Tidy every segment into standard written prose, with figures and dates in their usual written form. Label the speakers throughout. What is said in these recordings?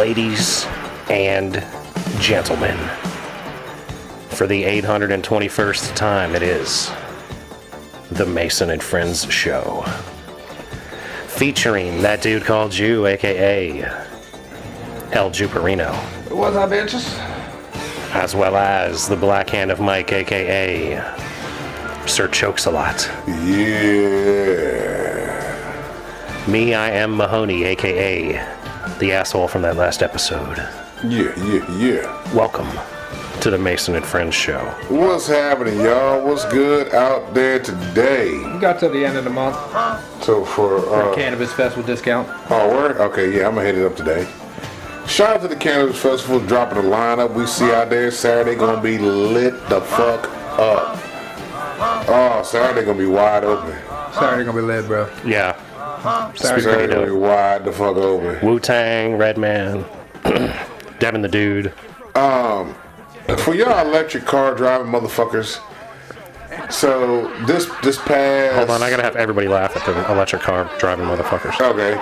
Speaker 1: Ladies and gentlemen, for the 821st time, it is the Mason and Friends Show, featuring that dude called Jew, aka El Juperino.
Speaker 2: What's up, bitches?
Speaker 1: As well as the Black Hand of Mike, aka Sir Chokes-a-Lot.
Speaker 2: Yeah.
Speaker 1: Me, I am Mahoney, aka the asshole from that last episode.
Speaker 2: Yeah.
Speaker 1: Welcome to the Mason and Friends Show.
Speaker 2: What's happening, y'all? What's good out there today?
Speaker 3: We got to the end of the month.
Speaker 2: So for
Speaker 3: Cannabis Festival discount.
Speaker 2: Oh, word? Okay, yeah, I'm gonna hit it up today. Shout out to the Cannabis Festival dropping the lineup we see out there. Saturday gonna be lit the fuck up. Oh, Saturday gonna be wide open.
Speaker 3: Saturday gonna be lit, bro.
Speaker 1: Yeah.
Speaker 2: Saturday gonna be wide the fuck open.
Speaker 1: Wu-Tang, Redman, Devin the Dude.
Speaker 2: For y'all electric car driving motherfuckers, so this past...
Speaker 1: Hold on, I gotta have everybody laugh at the electric car driving motherfuckers.
Speaker 2: Okay.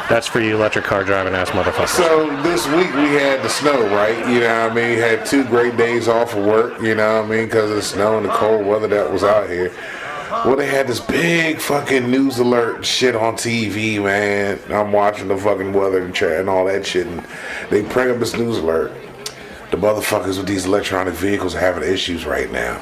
Speaker 1: That's for you electric car driving ass motherfuckers.
Speaker 2: So this week we had the snow, right? You know what I mean? Had 2 great days off of work, you know what I mean? Because of the snow and the cold weather that was out here. Well, they had this big fucking news alert shit on TV, man. I'm watching the fucking weather and chat and all that shit, and they bring up this news alert. The motherfuckers with these electronic vehicles are having issues right now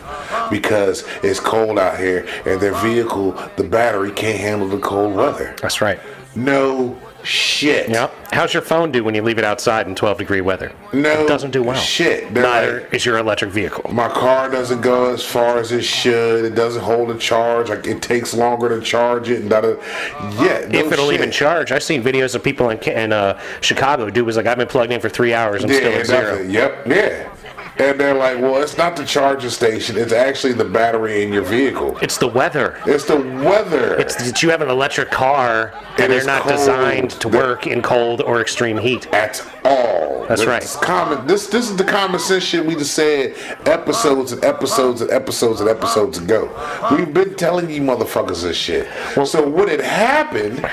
Speaker 2: because it's cold out here and their vehicle, the battery, can't handle the cold weather.
Speaker 1: That's right.
Speaker 2: No shit.
Speaker 1: Yep. How's your phone do when you leave it outside in 12-degree weather?
Speaker 2: No
Speaker 1: it doesn't do well.
Speaker 2: Shit.
Speaker 1: Neither is your electric vehicle.
Speaker 2: My car doesn't go as far as it should. It doesn't hold a charge. Like, it takes longer to charge it. And yeah, no
Speaker 1: if it'll
Speaker 2: shit.
Speaker 1: even charge. I've seen videos of people in Chicago. Dude was like, I've been plugged in for 3 hours and still at zero.
Speaker 2: Yep. Yeah. And they're like, well, it's not the charging station. It's actually the battery in your vehicle.
Speaker 1: It's the weather.
Speaker 2: It's the weather.
Speaker 1: It's that you have an electric car and they're not
Speaker 2: cold.
Speaker 1: designed to work in cold or extreme heat.
Speaker 2: At all.
Speaker 1: That's right.
Speaker 2: Common. This is the common sense shit we just said episodes ago. We've been telling you motherfuckers this shit. Well, so what had happened...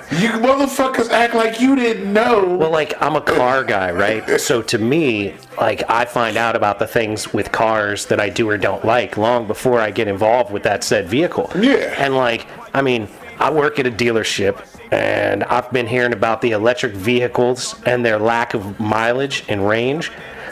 Speaker 2: You motherfuckers act like you didn't know.
Speaker 1: Well, like, I'm a car guy, right? So to me, like, I find out about the things with cars that I do or don't like long before I get involved with that said vehicle.
Speaker 2: Yeah.
Speaker 1: And, like, I mean, I work at a dealership, and I've been hearing about the electric vehicles and their lack of mileage and range.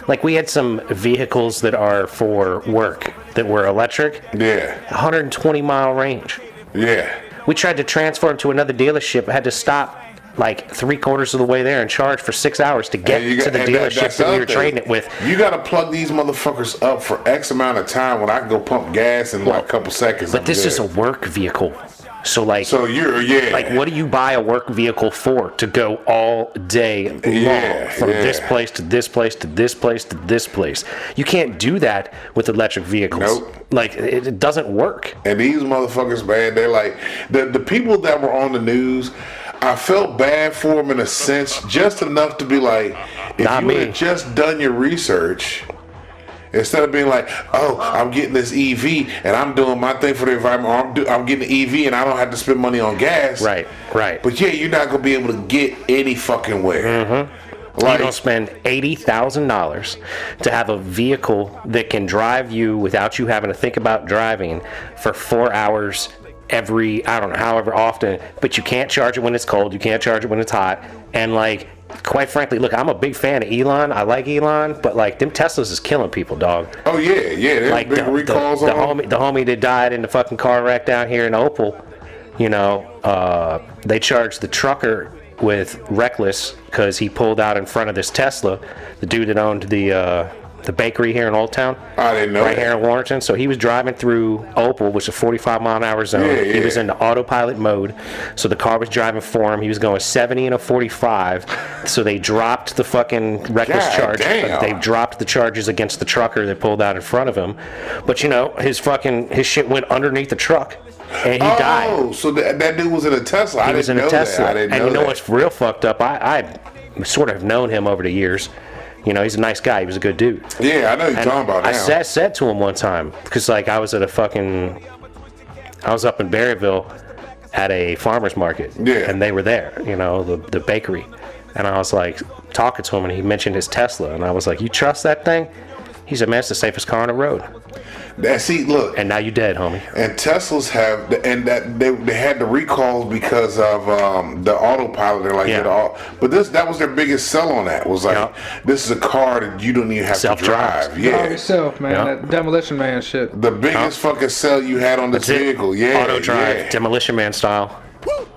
Speaker 1: Like, we had some vehicles that are for work that were electric.
Speaker 2: Yeah.
Speaker 1: 120-mile range.
Speaker 2: Yeah.
Speaker 1: We tried to transfer them to another dealership. I had to stop like 3/4 of the way there and charge for 6 hours to get to the dealership that we were trading it with.
Speaker 2: You got to plug these motherfuckers up for X amount of time when I can go pump gas in like a couple seconds.
Speaker 1: But this is a work vehicle. So like, like, what do you buy a work vehicle for? To go all day long from this place to this place to this place to this place. You can't do that with electric vehicles.
Speaker 2: Nope.
Speaker 1: Like, it doesn't work.
Speaker 2: And these motherfuckers, man, they're like the people that were on the news. I felt bad for them in a sense, just enough to be like, if you had just done your research. Instead of being like, oh, I'm getting this EV and I'm doing my thing for the environment, or I'm getting the EV and I don't have to spend money on gas.
Speaker 1: Right.
Speaker 2: But yeah, you're not going to be able to get any fucking where.
Speaker 1: Mm-hmm. Like, you don't spend $80,000 to have a vehicle that can drive you without you having to think about driving for 4 hours every, I don't know, however often, but you can't charge it when it's cold, you can't charge it when it's hot, and like, quite frankly, look, I'm a big fan of Elon. I like Elon, but like, them Teslas is killing people, dog.
Speaker 2: Oh yeah, there's
Speaker 1: like
Speaker 2: big recalls on
Speaker 1: the homie that died in the fucking car wreck down here in Opal. You know, they charged the trucker with reckless because he pulled out in front of this Tesla. The dude that owned the bakery here in Old Town.
Speaker 2: I didn't know
Speaker 1: right here in Warrenton. So he was driving through Opal, which is a 45-mile-an-hour zone.
Speaker 2: Yeah.
Speaker 1: He was in the autopilot mode, so the car was driving for him. He was going 70 and a 45. So they dropped the fucking reckless charge. They dropped the charges against the trucker that pulled out in front of him. But you know, his shit went underneath the truck. And he died.
Speaker 2: Oh, so that dude was in a Tesla.
Speaker 1: He was in a Tesla. And you know what's real fucked up? I sort of have known him over the years. You know, he's a nice guy. He was a good dude.
Speaker 2: Yeah, I know you're talking about now.
Speaker 1: I said to him one time, because like I was at a fucking I was up in Berryville at a farmer's market,
Speaker 2: Yeah.
Speaker 1: and they were there, you know, the bakery. And I was like talking to him, and he mentioned his Tesla, and I was like, "You trust that thing?" He said, "Man, it's the safest car on the road."
Speaker 2: See, look,
Speaker 1: And now you dead, homie.
Speaker 2: and Teslas have, and that they had the recalls because of the autopilot. They're like,
Speaker 1: Yeah.
Speaker 2: but that was their biggest sell on that. Was like,
Speaker 1: Yeah.
Speaker 2: this is a car that you don't even have to
Speaker 1: Self-drives.
Speaker 2: drive. Yeah,
Speaker 3: yourself, man.
Speaker 1: Yeah.
Speaker 3: That Demolition Man shit.
Speaker 2: the biggest fucking sell you had on this
Speaker 1: That's it.
Speaker 2: vehicle. Yeah,
Speaker 1: Auto drive,
Speaker 2: yeah.
Speaker 1: Demolition Man style.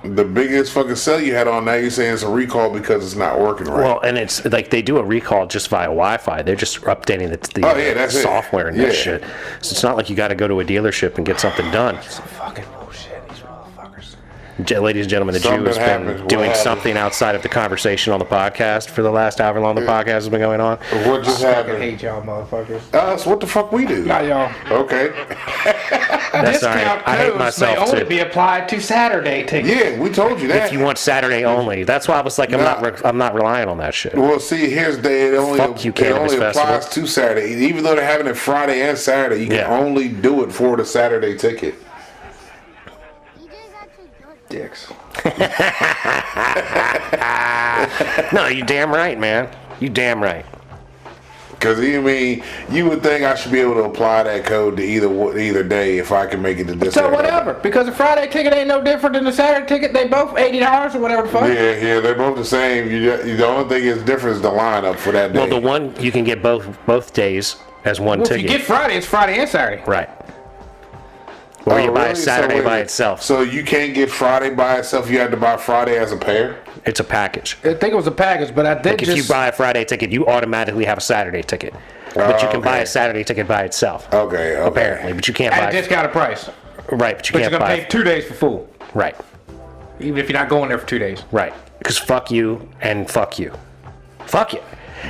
Speaker 2: The biggest fucking sell you had on that. You're saying it's a recall because it's not working right.
Speaker 1: Well, and it's like they do a recall just via Wi-Fi. They're just updating the
Speaker 2: Oh, yeah, that's it.
Speaker 1: software and
Speaker 2: Yeah.
Speaker 1: that shit. So it's not like you got to go to a dealership and get something done.
Speaker 3: Fucking bullshit, these motherfuckers.
Speaker 1: Ladies and gentlemen, the
Speaker 2: Something
Speaker 1: Jew has
Speaker 2: happens.
Speaker 1: been
Speaker 2: What
Speaker 1: doing
Speaker 2: happened?
Speaker 1: something outside of the conversation on the podcast for the last however long the podcast has been going on.
Speaker 2: What just
Speaker 3: I
Speaker 2: happened?
Speaker 3: hate y'all motherfuckers.
Speaker 2: Us? What the fuck we do?
Speaker 3: Not y'all.
Speaker 2: Okay.
Speaker 1: That's all right. I hate myself
Speaker 3: may only
Speaker 1: too.
Speaker 3: be applied to Saturday tickets.
Speaker 2: Yeah, we told you that.
Speaker 1: If you want Saturday only, that's why I was like, I'm not relying on that shit.
Speaker 2: Well, see, here's the day. It only,
Speaker 1: Fuck you,
Speaker 2: it
Speaker 1: Cannabis
Speaker 2: only applies
Speaker 1: Festival.
Speaker 2: to Saturday. Even though they're having it Friday and Saturday, you can
Speaker 1: Yeah.
Speaker 2: only do it for the Saturday ticket.
Speaker 3: Dicks.
Speaker 1: No, you damn right, man. You damn right.
Speaker 2: Because you would think I should be able to apply that code to either day if I can make it to this.
Speaker 3: So
Speaker 2: day.
Speaker 3: whatever, because the Friday ticket ain't no different than the Saturday ticket. They both $80 or whatever the fuck.
Speaker 2: Yeah, they're both the same. The only thing is different is the lineup for that day.
Speaker 1: Well, the one you can get both days as one
Speaker 3: Well, if
Speaker 1: ticket.
Speaker 3: you get Friday, it's Friday and Saturday.
Speaker 1: Right. Or you buy
Speaker 2: really?
Speaker 1: a Saturday
Speaker 2: wait a
Speaker 1: by
Speaker 2: minute.
Speaker 1: itself.
Speaker 2: So you can't get Friday by itself. You had to buy Friday as a pair.
Speaker 1: It's a package.
Speaker 3: I think it was a package, but I did
Speaker 1: Like if you buy a Friday ticket, you automatically have a Saturday ticket. But you can buy
Speaker 2: okay.
Speaker 1: a Saturday ticket by itself.
Speaker 2: Okay.
Speaker 1: Apparently, but you can't
Speaker 3: at
Speaker 1: buy
Speaker 3: a discounted price.
Speaker 1: right. But you
Speaker 3: But you're
Speaker 1: can't
Speaker 3: gonna
Speaker 1: buy
Speaker 3: pay 2 days for full,
Speaker 1: right,
Speaker 3: even if you're not going there for 2 days.
Speaker 1: right. Because fuck you and fuck you, fuck you,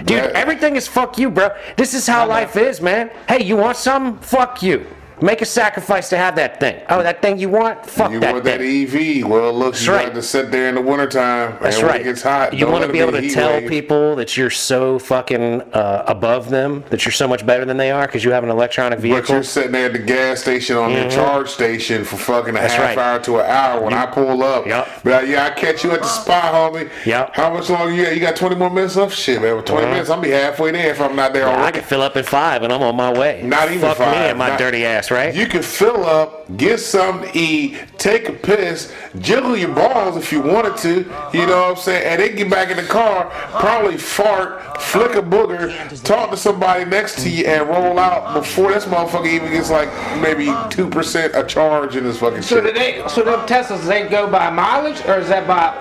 Speaker 1: dude.
Speaker 2: Yeah.
Speaker 1: Everything is fuck you, bro. This is how life is, man. Hey, you want something? Fuck you. Make a sacrifice to have that thing. Oh, that thing you want? Fuck
Speaker 2: You
Speaker 1: that
Speaker 2: want
Speaker 1: thing.
Speaker 2: that EV? Well, look, you
Speaker 1: right.
Speaker 2: got to sit there in the wintertime.
Speaker 1: That's
Speaker 2: and when
Speaker 1: right.
Speaker 2: it gets hot,
Speaker 1: You
Speaker 2: don't
Speaker 1: want
Speaker 2: let
Speaker 1: to
Speaker 2: it
Speaker 1: be able
Speaker 2: a
Speaker 1: to
Speaker 2: heat
Speaker 1: tell
Speaker 2: wave.
Speaker 1: people that you're so fucking above them, that you're so much better than they are because you have an electronic
Speaker 2: But
Speaker 1: vehicle.
Speaker 2: you're sitting there at the gas station on your charge station for fucking a
Speaker 1: That's
Speaker 2: half
Speaker 1: right.
Speaker 2: hour to an hour. When I pull up,
Speaker 1: Yup.
Speaker 2: be like, yeah, I catch you at the spot, homie.
Speaker 1: Yup.
Speaker 2: How much longer you got? You got 20 more minutes left? Shit, man. With 20 minutes, I'll be halfway there if I'm not there
Speaker 1: I
Speaker 2: already.
Speaker 1: can fill up in 5 and I'm on my way.
Speaker 2: Not even
Speaker 1: Fuck
Speaker 2: 5.
Speaker 1: me and my
Speaker 2: Not-
Speaker 1: dirty ass, right?
Speaker 2: You can fill up, get something to eat, take a piss, jiggle your balls if you wanted to, you know what I'm saying? And then get back in the car, probably fart, flick a booger, talk to somebody next to you, and roll out before this motherfucker even gets like maybe 2% a charge in this fucking
Speaker 3: So
Speaker 2: shit.
Speaker 3: so them Teslas, they go by mileage, or is that by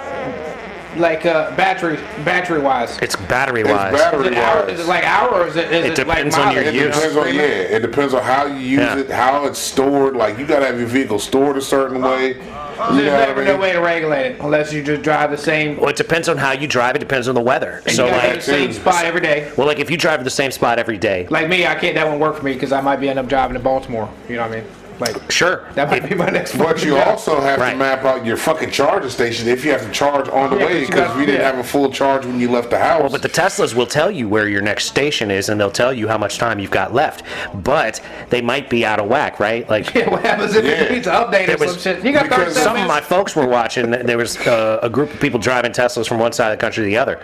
Speaker 3: like battery wise?
Speaker 1: It's battery
Speaker 2: It's
Speaker 1: wise.
Speaker 2: battery
Speaker 3: Is it like hour, or is it
Speaker 1: It
Speaker 3: like
Speaker 1: depends on your
Speaker 3: mileage?
Speaker 2: It
Speaker 1: use.
Speaker 2: depends on it depends on how you use
Speaker 1: Yeah.
Speaker 2: it, how it's stored. Like you gotta have your vehicle stored a certain way. You
Speaker 3: There's
Speaker 2: know what
Speaker 3: never
Speaker 2: I
Speaker 3: no
Speaker 2: mean?
Speaker 3: way to regulate it unless you just drive the same.
Speaker 1: Well, it depends on how you drive. It depends on the weather.
Speaker 3: And
Speaker 1: So
Speaker 3: you gotta go
Speaker 1: like,
Speaker 3: to the same spot every day.
Speaker 1: well, like if you drive to the same spot every day,
Speaker 3: Like me, I can't. That won't work for me because I might be end up driving to Baltimore. You know what I mean? Like
Speaker 1: sure.
Speaker 3: that might be my next.
Speaker 2: But
Speaker 3: fucking
Speaker 2: you
Speaker 3: job.
Speaker 2: also have to
Speaker 1: Right.
Speaker 2: map out your fucking charging station if you have to charge on the
Speaker 3: Yeah, 'cause
Speaker 2: way
Speaker 3: you
Speaker 2: because
Speaker 3: got-
Speaker 2: we didn't
Speaker 3: yeah.
Speaker 2: have a full charge when you left the house.
Speaker 1: Well, but the Teslas will tell you where your next station is, and they'll tell you how much time you've got left. But they might be out of whack, right? Like
Speaker 3: Yeah, what happens if
Speaker 2: Yeah.
Speaker 3: it needs to update
Speaker 1: There
Speaker 3: or some
Speaker 1: was-
Speaker 3: shit? You got
Speaker 2: because
Speaker 3: 37
Speaker 1: some of my
Speaker 3: minutes.
Speaker 1: folks were watching. There was a group of people driving Teslas from one side of the country to the other,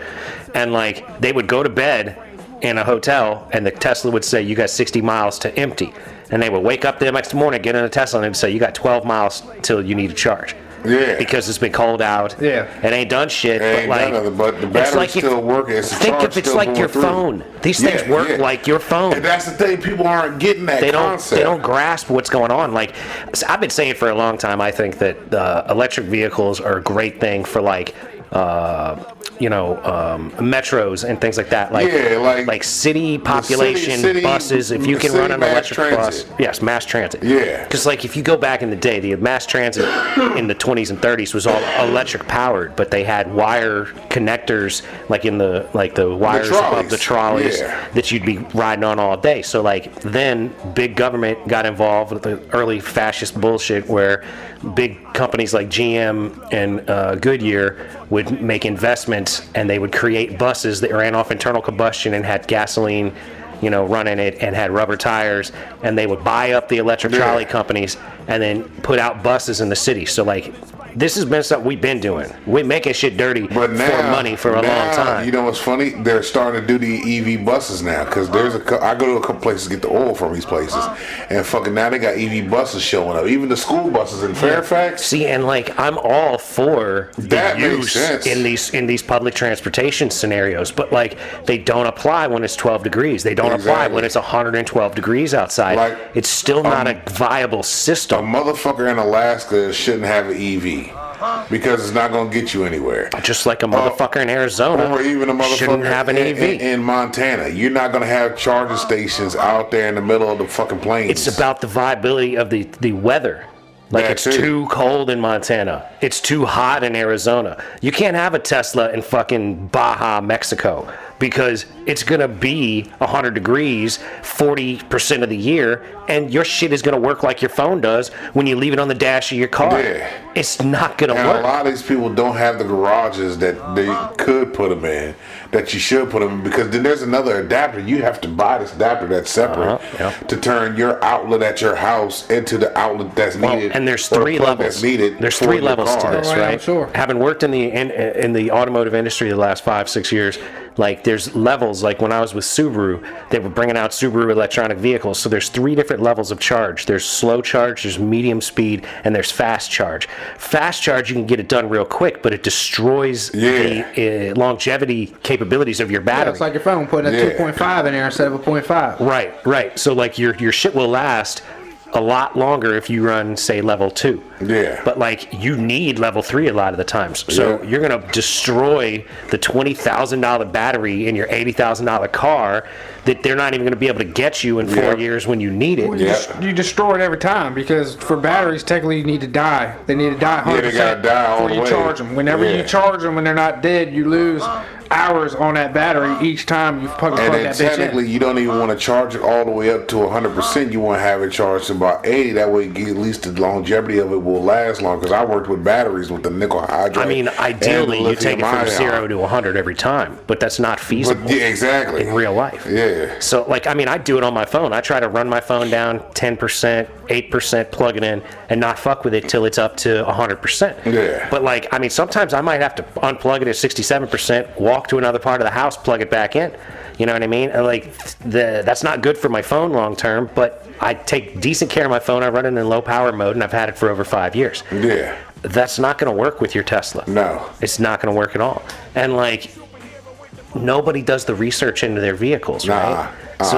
Speaker 1: and like they would go to bed in a hotel, and the Tesla would say, "You got 60 miles to empty," and they would wake up the next morning, get in a Tesla, and they'd say, "You got 12 miles till you need to charge."
Speaker 2: Yeah.
Speaker 1: Because it's been cold out.
Speaker 3: Yeah.
Speaker 1: It ain't done shit.
Speaker 2: It
Speaker 1: but
Speaker 2: ain't
Speaker 1: like,
Speaker 2: none of it, but the
Speaker 1: it's
Speaker 2: battery's
Speaker 1: like
Speaker 2: still working. It's the
Speaker 1: think
Speaker 2: charge
Speaker 1: if it's
Speaker 2: still
Speaker 1: like
Speaker 2: going
Speaker 1: your
Speaker 2: through.
Speaker 1: phone. These things
Speaker 2: Yeah,
Speaker 1: work
Speaker 2: yeah.
Speaker 1: like your phone.
Speaker 2: And that's the thing. People aren't getting that
Speaker 1: They don't.
Speaker 2: concept.
Speaker 1: They don't grasp what's going on. Like so I've been saying for a long time, I think that electric vehicles are a great thing for like, metros and things like that. Like,
Speaker 2: Yeah, like
Speaker 1: city population
Speaker 2: city-
Speaker 1: buses. If you can
Speaker 2: city
Speaker 1: run an
Speaker 2: mass
Speaker 1: electric
Speaker 2: transit.
Speaker 1: bus, yes, mass transit.
Speaker 2: Yeah.
Speaker 1: Because like if you go back in the day, the mass transit in the 20s and 30s was all electric powered, but they had wire connectors like in the wires above the trolleys
Speaker 2: Yeah.
Speaker 1: that you'd be riding on all day. So like then big government got involved with the early fascist bullshit where big companies like GM and Goodyear would make investments and they would create buses that ran off internal combustion and had gasoline, running it and had rubber tires, and they would buy up the electric trolley companies and then put out buses in the city. So like, this has been something we've been doing. We making shit dirty for money for a long time.
Speaker 2: You know what's funny? They're starting to do the EV buses now, because I go to a couple places to get the oil from these places, and fucking now they got EV buses showing up. Even the school buses in Fairfax.
Speaker 1: See, and like, I'm all for the
Speaker 2: That makes
Speaker 1: use
Speaker 2: sense.
Speaker 1: in these public transportation scenarios, but like, they don't apply when it's 12 degrees. They don't apply when it's 112 degrees outside.
Speaker 2: Like,
Speaker 1: it's still not a viable
Speaker 2: A
Speaker 1: system.
Speaker 2: motherfucker in Alaska shouldn't have an EV because it's not going to get you anywhere.
Speaker 1: Just like a motherfucker in Arizona
Speaker 2: Or even a
Speaker 1: shouldn't
Speaker 2: motherfucker
Speaker 1: have an EV.
Speaker 2: in Montana. You're not going to have charging stations out there in the middle of the fucking plains.
Speaker 1: It's about the viability of the weather. Like,
Speaker 2: That's
Speaker 1: it's
Speaker 2: it.
Speaker 1: too cold in Montana. It's too hot in Arizona. You can't have a Tesla in fucking Baja, Mexico, because it's going to be 100 degrees 40% of the year, and your shit is going to work like your phone does when you leave it on the dash of your car.
Speaker 2: Yeah.
Speaker 1: It's not going to
Speaker 2: And
Speaker 1: work.
Speaker 2: a lot of these people don't have the garages that they could put them in, that you should put them in, because then there's another adapter. You have to buy this adapter that's separate to turn your outlet at your house into the outlet that's needed.
Speaker 1: And there's
Speaker 2: or the
Speaker 1: three
Speaker 2: plug
Speaker 1: levels.
Speaker 2: that's needed
Speaker 1: There's
Speaker 2: for
Speaker 1: three
Speaker 2: your
Speaker 1: levels to
Speaker 2: car.
Speaker 1: this,
Speaker 3: Oh, yeah,
Speaker 1: right?
Speaker 3: I'm sure.
Speaker 1: Having worked in the automotive industry the last 5-6 years, like, there's levels. Like when I was with Subaru, they were bringing out Subaru electronic vehicles. So there's 3 different levels of charge. There's slow charge, there's medium speed, and there's fast charge. Fast charge, you can get it done real quick, but it destroys the longevity capabilities of your battery.
Speaker 3: It's like your phone, putting a 2.5 in there instead of a 0.5.
Speaker 1: Right. So like, your shit will last a lot longer if you run, say, level 2.
Speaker 2: Yeah.
Speaker 1: But like, you need level 3 a lot of the times. So you're gonna destroy the $20,000 battery in your $80,000 car that they're not even gonna be able to get you in 4 years when you need it.
Speaker 3: You destroy it every time, because for batteries, technically you need to die. They need to die 100%
Speaker 2: they gotta die all
Speaker 3: before
Speaker 2: the
Speaker 3: you
Speaker 2: way.
Speaker 3: charge them. Whenever you charge them, when they're not dead, you lose hours on that battery each time you plug
Speaker 2: And then
Speaker 3: that bitch
Speaker 2: technically,
Speaker 3: in.
Speaker 2: you don't even want to charge it all the way up to 100%. You want to have it charged to about 80. That way, at least the longevity of it will last long. Because I worked with batteries with the nickel hydride.
Speaker 1: I mean, ideally,
Speaker 2: and the
Speaker 1: you take it from
Speaker 2: lithium-ion.
Speaker 1: 0 to 100 every time, but that's not feasible
Speaker 2: But, yeah, exactly.
Speaker 1: in real life.
Speaker 2: Yeah.
Speaker 1: So, like, I mean, I do it on my phone. I try to run my phone down 10%, 8%, plug it in, and not fuck with it till it's up to 100%.
Speaker 2: Yeah.
Speaker 1: But, like, I mean, sometimes I might have to unplug it at 67%, walk to another part of the house, plug it back in. You know what I mean? And, like, that's not good for my phone long term, but I take decent care of my phone. I run it in low power mode, and I've had it for over 5 years.
Speaker 2: Yeah.
Speaker 1: That's not going to work with your Tesla.
Speaker 2: No.
Speaker 1: It's not going to work at all. And, like, nobody does the research into their vehicles, right?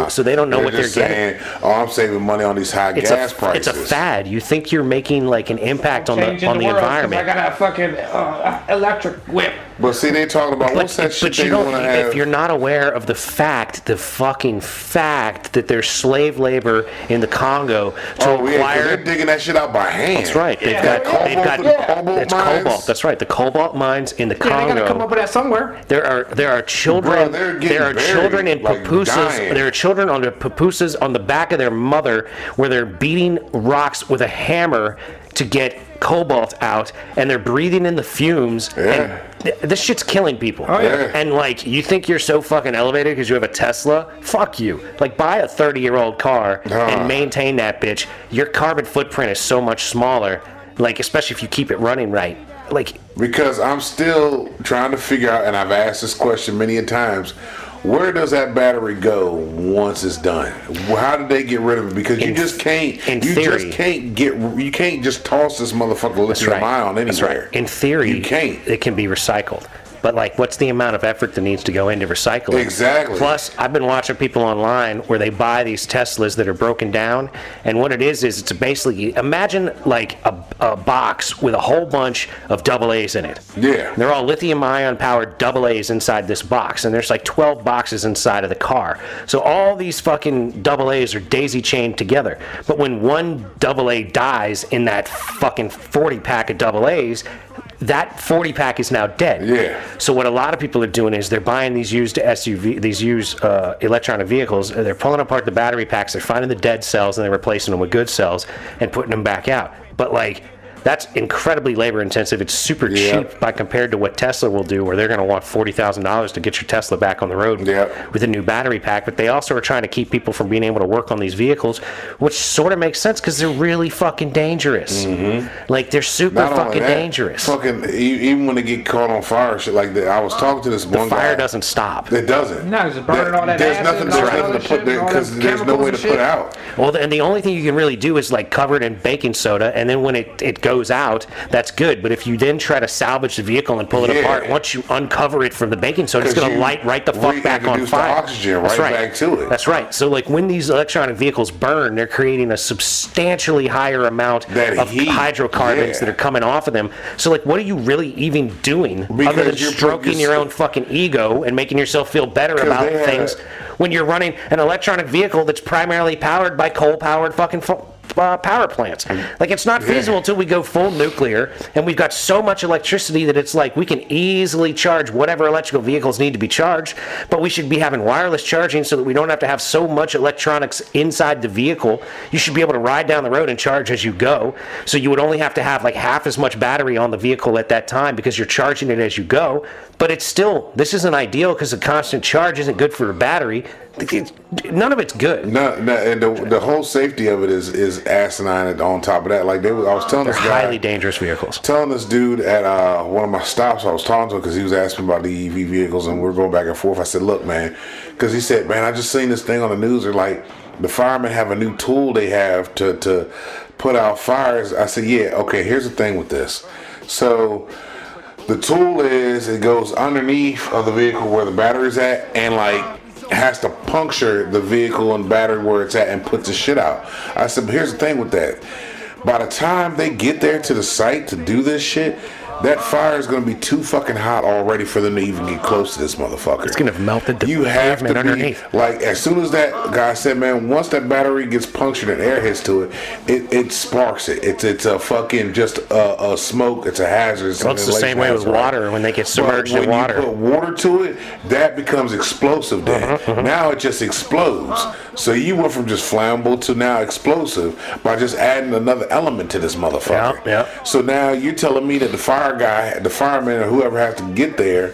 Speaker 1: So they don't know what they're
Speaker 2: just
Speaker 1: getting.
Speaker 2: saying, oh, I'm saving money on these high gas prices.
Speaker 1: It's a fad. You think you're making like an impact on the
Speaker 3: Changing world 'cause
Speaker 1: environment.
Speaker 3: I got a fucking electric whip.
Speaker 2: But see, they talking about what's that shit
Speaker 1: But
Speaker 2: they
Speaker 1: you don't.
Speaker 2: want to have.
Speaker 1: If you're not aware of the fucking fact that there's slave labor in the Congo to
Speaker 2: oh, yeah, 'cause
Speaker 1: acquire.
Speaker 2: they're digging that shit out by hand.
Speaker 1: That's right. They've got.
Speaker 2: Cobalt
Speaker 1: It's
Speaker 2: mines.
Speaker 1: cobalt. That's right. The cobalt mines in the
Speaker 3: Yeah, they
Speaker 1: Congo.
Speaker 3: gotta come up with that somewhere.
Speaker 1: There are children.
Speaker 2: Bro, they're getting
Speaker 1: there are children in
Speaker 2: buried, like
Speaker 1: pupusas.
Speaker 2: dying.
Speaker 1: There are children on the pupusas on the back of their mother, where they're beating rocks with a hammer to get cobalt out, and they're breathing in the fumes.
Speaker 2: Yeah.
Speaker 1: And this shit's killing people.
Speaker 3: Oh, yeah.
Speaker 1: And like, you think you're so fucking elevated because you have a Tesla? Fuck you. Like, buy a 30-year-old car and maintain that bitch. Your carbon footprint is so much smaller. Like, especially if you keep it running right. Like,
Speaker 2: Because I'm still trying to figure out, and I've asked this question many a times, where does that battery go once it's done? How did they get rid of it? Because you just can't. You can't just toss this motherfucker lithium ion anywhere.
Speaker 1: That's right. In theory,
Speaker 2: you can't.
Speaker 1: It can be recycled. But like, what's the amount of effort that needs to go into recycling?
Speaker 2: Exactly.
Speaker 1: Plus, I've been watching people online where they buy these Teslas that are broken down, and what it is it's basically, imagine like a box with a whole bunch of AA's in it.
Speaker 2: Yeah.
Speaker 1: They're all lithium-ion powered AA's inside this box, and there's like 12 boxes inside of the car. So all these fucking AA's are daisy-chained together. But when one AA dies in that fucking 40-pack of AA's, that 40-pack is now dead.
Speaker 2: Yeah.
Speaker 1: So what a lot of people are doing is they're buying these used electronic vehicles, and they're pulling apart the battery packs, they're finding the dead cells, and they're replacing them with good cells and putting them back out. But like, That's incredibly labor intensive. It's super cheap by compared to what Tesla will do, where they're going to want $40,000 to get your Tesla back on the road with a new battery pack. But they also are trying to keep people from being able to work on these vehicles, which sort of makes sense because they're really fucking dangerous. Like, they're super fucking dangerous.
Speaker 2: Fucking, even when they get caught on fire, shit like that. I was talking to this one guy.
Speaker 1: The fire doesn't stop.
Speaker 2: It doesn't.
Speaker 3: No, it's burning all that
Speaker 2: There's
Speaker 3: acid
Speaker 2: nothing to put there because there's no way to put out.
Speaker 1: Well, and the only thing you can really do is like cover it in baking soda, and then when it goes out, that's good. But if you then try to salvage the vehicle and pull it apart, once you uncover it from the baking soda, it's going to light right the fuck back on fire.
Speaker 2: The oxygen back to it.
Speaker 1: That's right. So like when these electronic vehicles burn, they're creating a substantially higher amount of hydrocarbons that are coming off of them. So like, what are you really even doing other than stroking your own fucking ego and making yourself feel better about things when you're running an electronic vehicle that's primarily powered by coal-powered fucking power plants? Like, it's not feasible until we go full nuclear, and we've got so much electricity that it's like we can easily charge whatever electrical vehicles need to be charged, but we should be having wireless charging so that we don't have to have so much electronics inside the vehicle. You should be able to ride down the road and charge as you go, so you would only have to have like half as much battery on the vehicle at that time because you're charging it as you go. But it's still, this isn't ideal because the constant charge isn't good for a battery. None of it's good.
Speaker 2: No, and the whole safety of it is asinine. On top of that, like I was telling this guy,
Speaker 1: highly dangerous vehicles.
Speaker 2: Telling this dude at one of my stops, I was talking to him because he was asking about the EV vehicles, and we were going back and forth. I said, "Look, man," because he said, "Man, I just seen this thing on the news. They're like, the firemen have a new tool they have to put out fires." I said, "Yeah, okay. Here's the thing with this. So the tool is it goes underneath of the vehicle where the battery's at, and like has to puncture the vehicle and battery where it's at and puts the shit out." I said, but here's the thing with that. By the time they get there to the site to do this shit, that fire is going to be too fucking hot already for them to even get close to this motherfucker.
Speaker 1: It's going to melt the
Speaker 2: You have to be,
Speaker 1: underneath.
Speaker 2: like, as soon as that guy said, man, once that battery gets punctured and air hits to it, it sparks it. It's a fucking just a smoke. It's a hazard.
Speaker 1: Well, it's the same way with water when they get submerged in water.
Speaker 2: When you put water to it, that becomes explosive then. Now it just explodes. So you went from just flammable to now explosive by just adding another element to this motherfucker.
Speaker 1: Yeah.
Speaker 2: So now you're telling me that the fireman or whoever has to get there,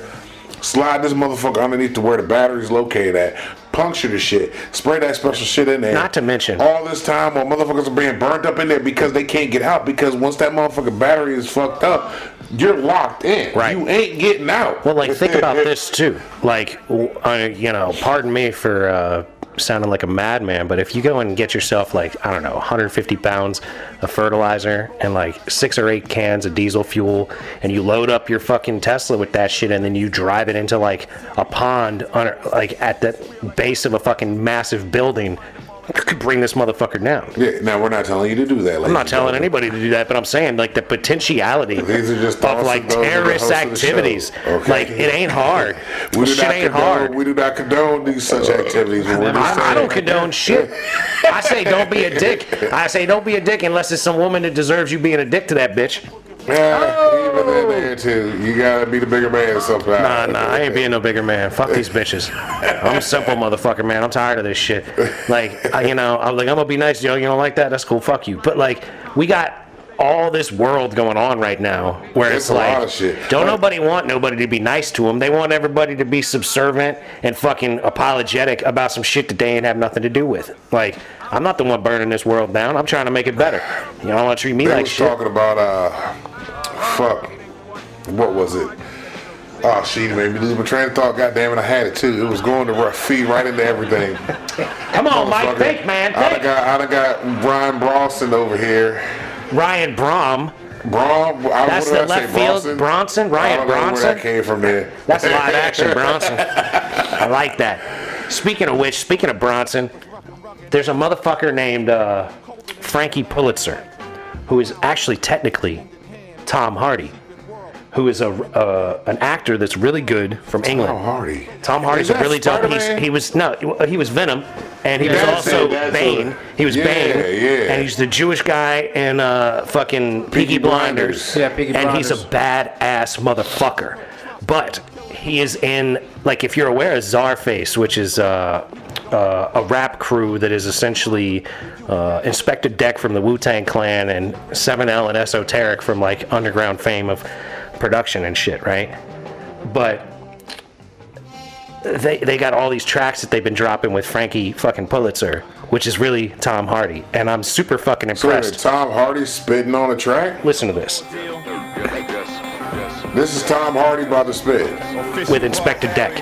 Speaker 2: slide this motherfucker underneath to where the battery's located at, puncture the shit, spray that special shit in there.
Speaker 1: Not to mention
Speaker 2: all this time while motherfuckers are being burnt up in there because they can't get out, because once that motherfucking battery is fucked up, you're locked in.
Speaker 1: Right.
Speaker 2: You ain't getting out.
Speaker 1: Well, like, think about this too. Like, pardon me for sounding like a madman, but if you go and get yourself, like, I don't know, 150 pounds of fertilizer and like 6 or 8 cans of diesel fuel, and you load up your fucking Tesla with that shit, and then you drive it into like a pond like at the base of a fucking massive building, you could bring this motherfucker down.
Speaker 2: Yeah, now we're not telling you to do that.
Speaker 1: I'm not telling anybody to do that, but I'm saying, like, the potentiality
Speaker 2: These are just
Speaker 1: of like terrorist activities.
Speaker 2: Okay.
Speaker 1: Like, it ain't hard.
Speaker 2: We do not condone these such activities.
Speaker 1: I don't condone shit. I say don't be a dick. I say don't be a dick unless it's some woman that deserves you being a dick to that bitch.
Speaker 2: Yeah, even in there too. You gotta be the bigger man sometimes.
Speaker 1: Nah, I ain't being no bigger man. Fuck these bitches. I'm a simple motherfucker, man. I'm tired of this shit. Like, I'm gonna be nice, yo. You don't like that? That's cool. Fuck you. But like, we got all this world going on right now where it's like, a lot of shit. Don't nobody want nobody to be nice to them. They want everybody to be subservient and fucking apologetic about some shit that they ain't have nothing to do with. Like, I'm not the one burning this world down. I'm trying to make it better. You don't want to treat me like shit.
Speaker 2: They was talking about what was it? Oh, she made me lose my train of thought. God damn it, I had it too. It was going to feed right into everything.
Speaker 1: Come on, Mike, think, man. Think.
Speaker 2: I done got Ryan Bronson over here.
Speaker 1: Ryan Brom.
Speaker 2: That's
Speaker 1: the left field. Bronson? Ryan Bronson?
Speaker 2: I don't know where that came from there.
Speaker 1: That's live action Bronson. I like that. Speaking of which, speaking of Bronson, there's a motherfucker named Frankie Pulitzer, who is actually technically Tom Hardy, who is an actor that's really good from England. Tom Hardy's a really dope. He was Venom, and he was also Bane. He was Bane, and he's the Jewish guy in fucking Peaky Blinders.
Speaker 3: Yeah, Peaky Blinders.
Speaker 1: And he's a badass motherfucker. But he is in, like, if you're aware of Czarface, which is a rap crew that is essentially Inspector Deck from the Wu-Tang Clan and 7L and Esoteric from, like, underground fame of production and shit, right? But they got all these tracks that they've been dropping with Frankie fucking Pulitzer, which is really Tom Hardy, and I'm super fucking impressed.
Speaker 2: So Tom Hardy spitting on a track?
Speaker 1: Listen to this.
Speaker 2: This is Tom Hardy about to spit.
Speaker 1: With Inspector Deck.